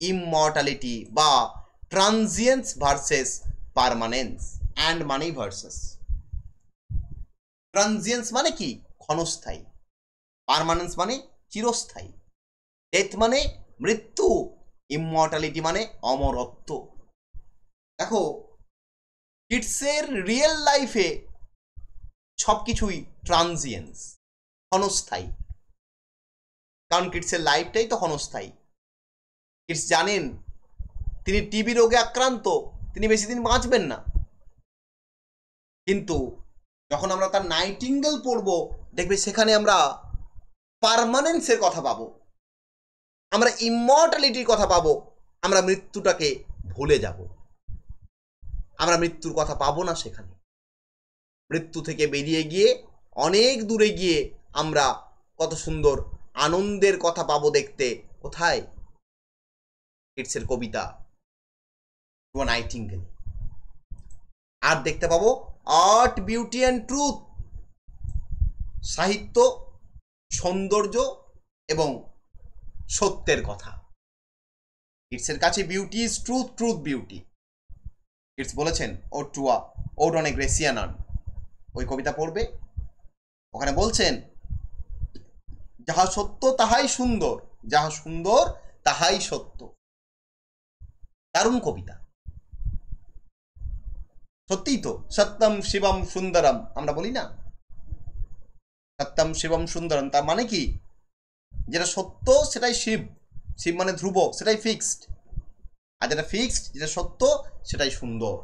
immortality বা transience versus permanence and money versus. Transience মানে কি? ক্ষণস্থায়ী। পারমানেন্স মানে চিরস্থায়ী। ডেথ মানে মৃত্যু, ইমমর্টালিটি মানে অমরত্ব। দেখো কিটসের রিয়েল লাইফে সবকিছুই ট্রানজিয়েন্স, ক্ষণস্থায়ী, কারণ কিটসের লাইফটাই তো ক্ষণস্থায়ী। কিটস জানেন তিনি টিবি রোগে আক্রান্ত, তিনি বেশি দিন বাঁচবেন না, কিন্তু যখন আমরা তার নাইটিঙ্গেল পড়ব দেখবে সেখানে আমরা পারমানেন্সের কথা পাবো, আমরা ইমমর্টালিটির কথা পাবো, আমরা মৃত্যুটাকে ভুলে যাব, আমরা মৃত্যুর কথা পাবো না সেখানে। মৃত্যু থেকে বেরিয়ে গিয়ে অনেক দূরে গিয়ে আমরা কত সুন্দর আনন্দের কথা পাবো দেখতে। কোথায়? কিটসের কবিতা টু আ নাইটিঙ্গেল। আর দেখতে পাবো আর্ট, বিউটি অ্যান্ড ট্রুথ, সাহিত্য, সৌন্দর্য এবং সত্যের কথা। কিটসের কাছে beauty is truth, truth beauty. Keats বলেছেন ode on a Grecian urn, ওই কবিতা পড়বে। ওখানে বলছেন যাহা সত্য তাহাই সুন্দর, যাহা সুন্দর তাহাই সত্য। দারুণ কবিতা, সত্যিই তো। সত্যম শিবম সুন্দরম আমরা বলি না, সত্যম শিবম সুন্দরম, তার মানে কি? যেটা সত্য সেটাই শিব, শিব মানে ধ্রুব, সেটাই ফিক্সড। আর যেটা ফিক্সড, যেটা সত্য, সেটাই সুন্দর।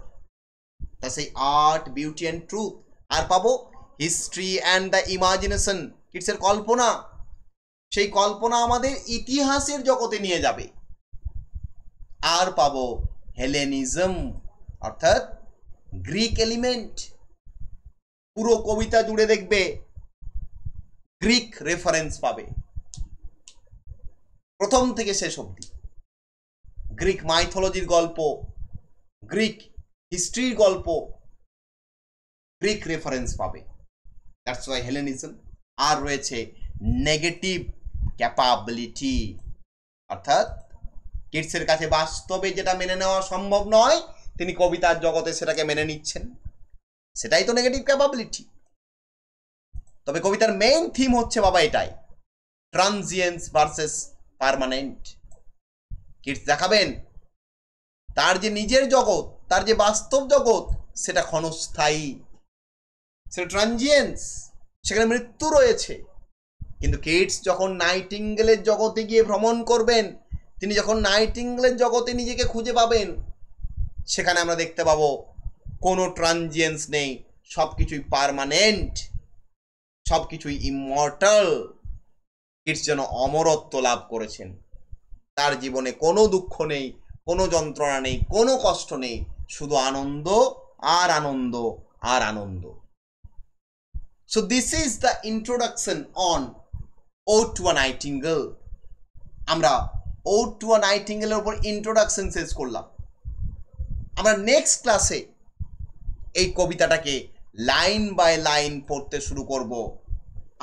তা সেই আর্ট, বিউটি অ্যান্ড ট্রুথ। আর পাবো হিস্ট্রি অ্যান্ড দ্য ইমাজিনেশন, কিডসের কল্পনা। সেই কল্পনা আমাদের ইতিহাসের জগতে নিয়ে যাবে। আর পাবো হেলেনিজম, অর্থাৎ গ্রিক এলিমেন্ট। পুরো কবিতা জুড়ে দেখবে গ্রিক রেফারেন্স পাবে, প্রথম থেকে শেষ অবধি। গ্রিক মাইথোলজির গল্প, গ্রিক হিস্ট্রির গল্প, গ্রিক রেফারেন্স পাবে। That's why Hellenism. আর রয়েছে নেগেটিভ ক্যাপাবিলিটি, অর্থাৎ কিডসের কাছে বাস্তবে যেটা মেনে নেওয়া সম্ভব নয়, তিনি কবিতার জগতে সেটাকে মেনে নিচ্ছেন, সেটাই তো নেগেটিভ ক্যাপাবিলিটি। তবে কবিতার মেইন থিম হচ্ছে বাবা এটাই, ট্রানজিয়েন্স ভার্সেস পার্মানেন্ট। কিডস দেখাবেন তার যে নিজের জগৎ, তার যে বাস্তব জগৎ, সেটা ক্ষণস্থায়ী, সেটা ট্রানজিয়েন্স, সেখানে মৃত্যু রয়েছে। কিন্তু কিডস যখন নাইটিঙ্গেলের জগতে গিয়ে ভ্রমণ করবেন, তিনি যখন নাইটিঙ্গেলের জগতে নিজেকে খুঁজে পাবেন, সেখানে আমরা দেখতে পাবো কোনো ট্রানজিয়েন্স নেই, সব কিছুই পার্মানেন্ট, সব কিছুই ইমমর্টাল। কিডস যেন অমরত্ব লাভ করেছেন, তার জীবনে কোনো দুঃখ নেই, কোনো যন্ত্রণা নেই, কোনো কষ্ট নেই, শুধু আনন্দ আর আনন্দ আর আনন্দ। So this is the introduction on ode to a nightingale. আমরা ওড টু আ নাইটিঙ্গেলের উপর ইন্ট্রোডাকশন শেষ করলাম। আমরা নেক্সট ক্লাসে এই কবিতাটাকে লাইন বাই লাইন পড়তে শুরু করব।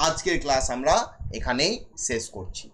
আজকের ক্লাস আমরা এখানেই শেষ করছি।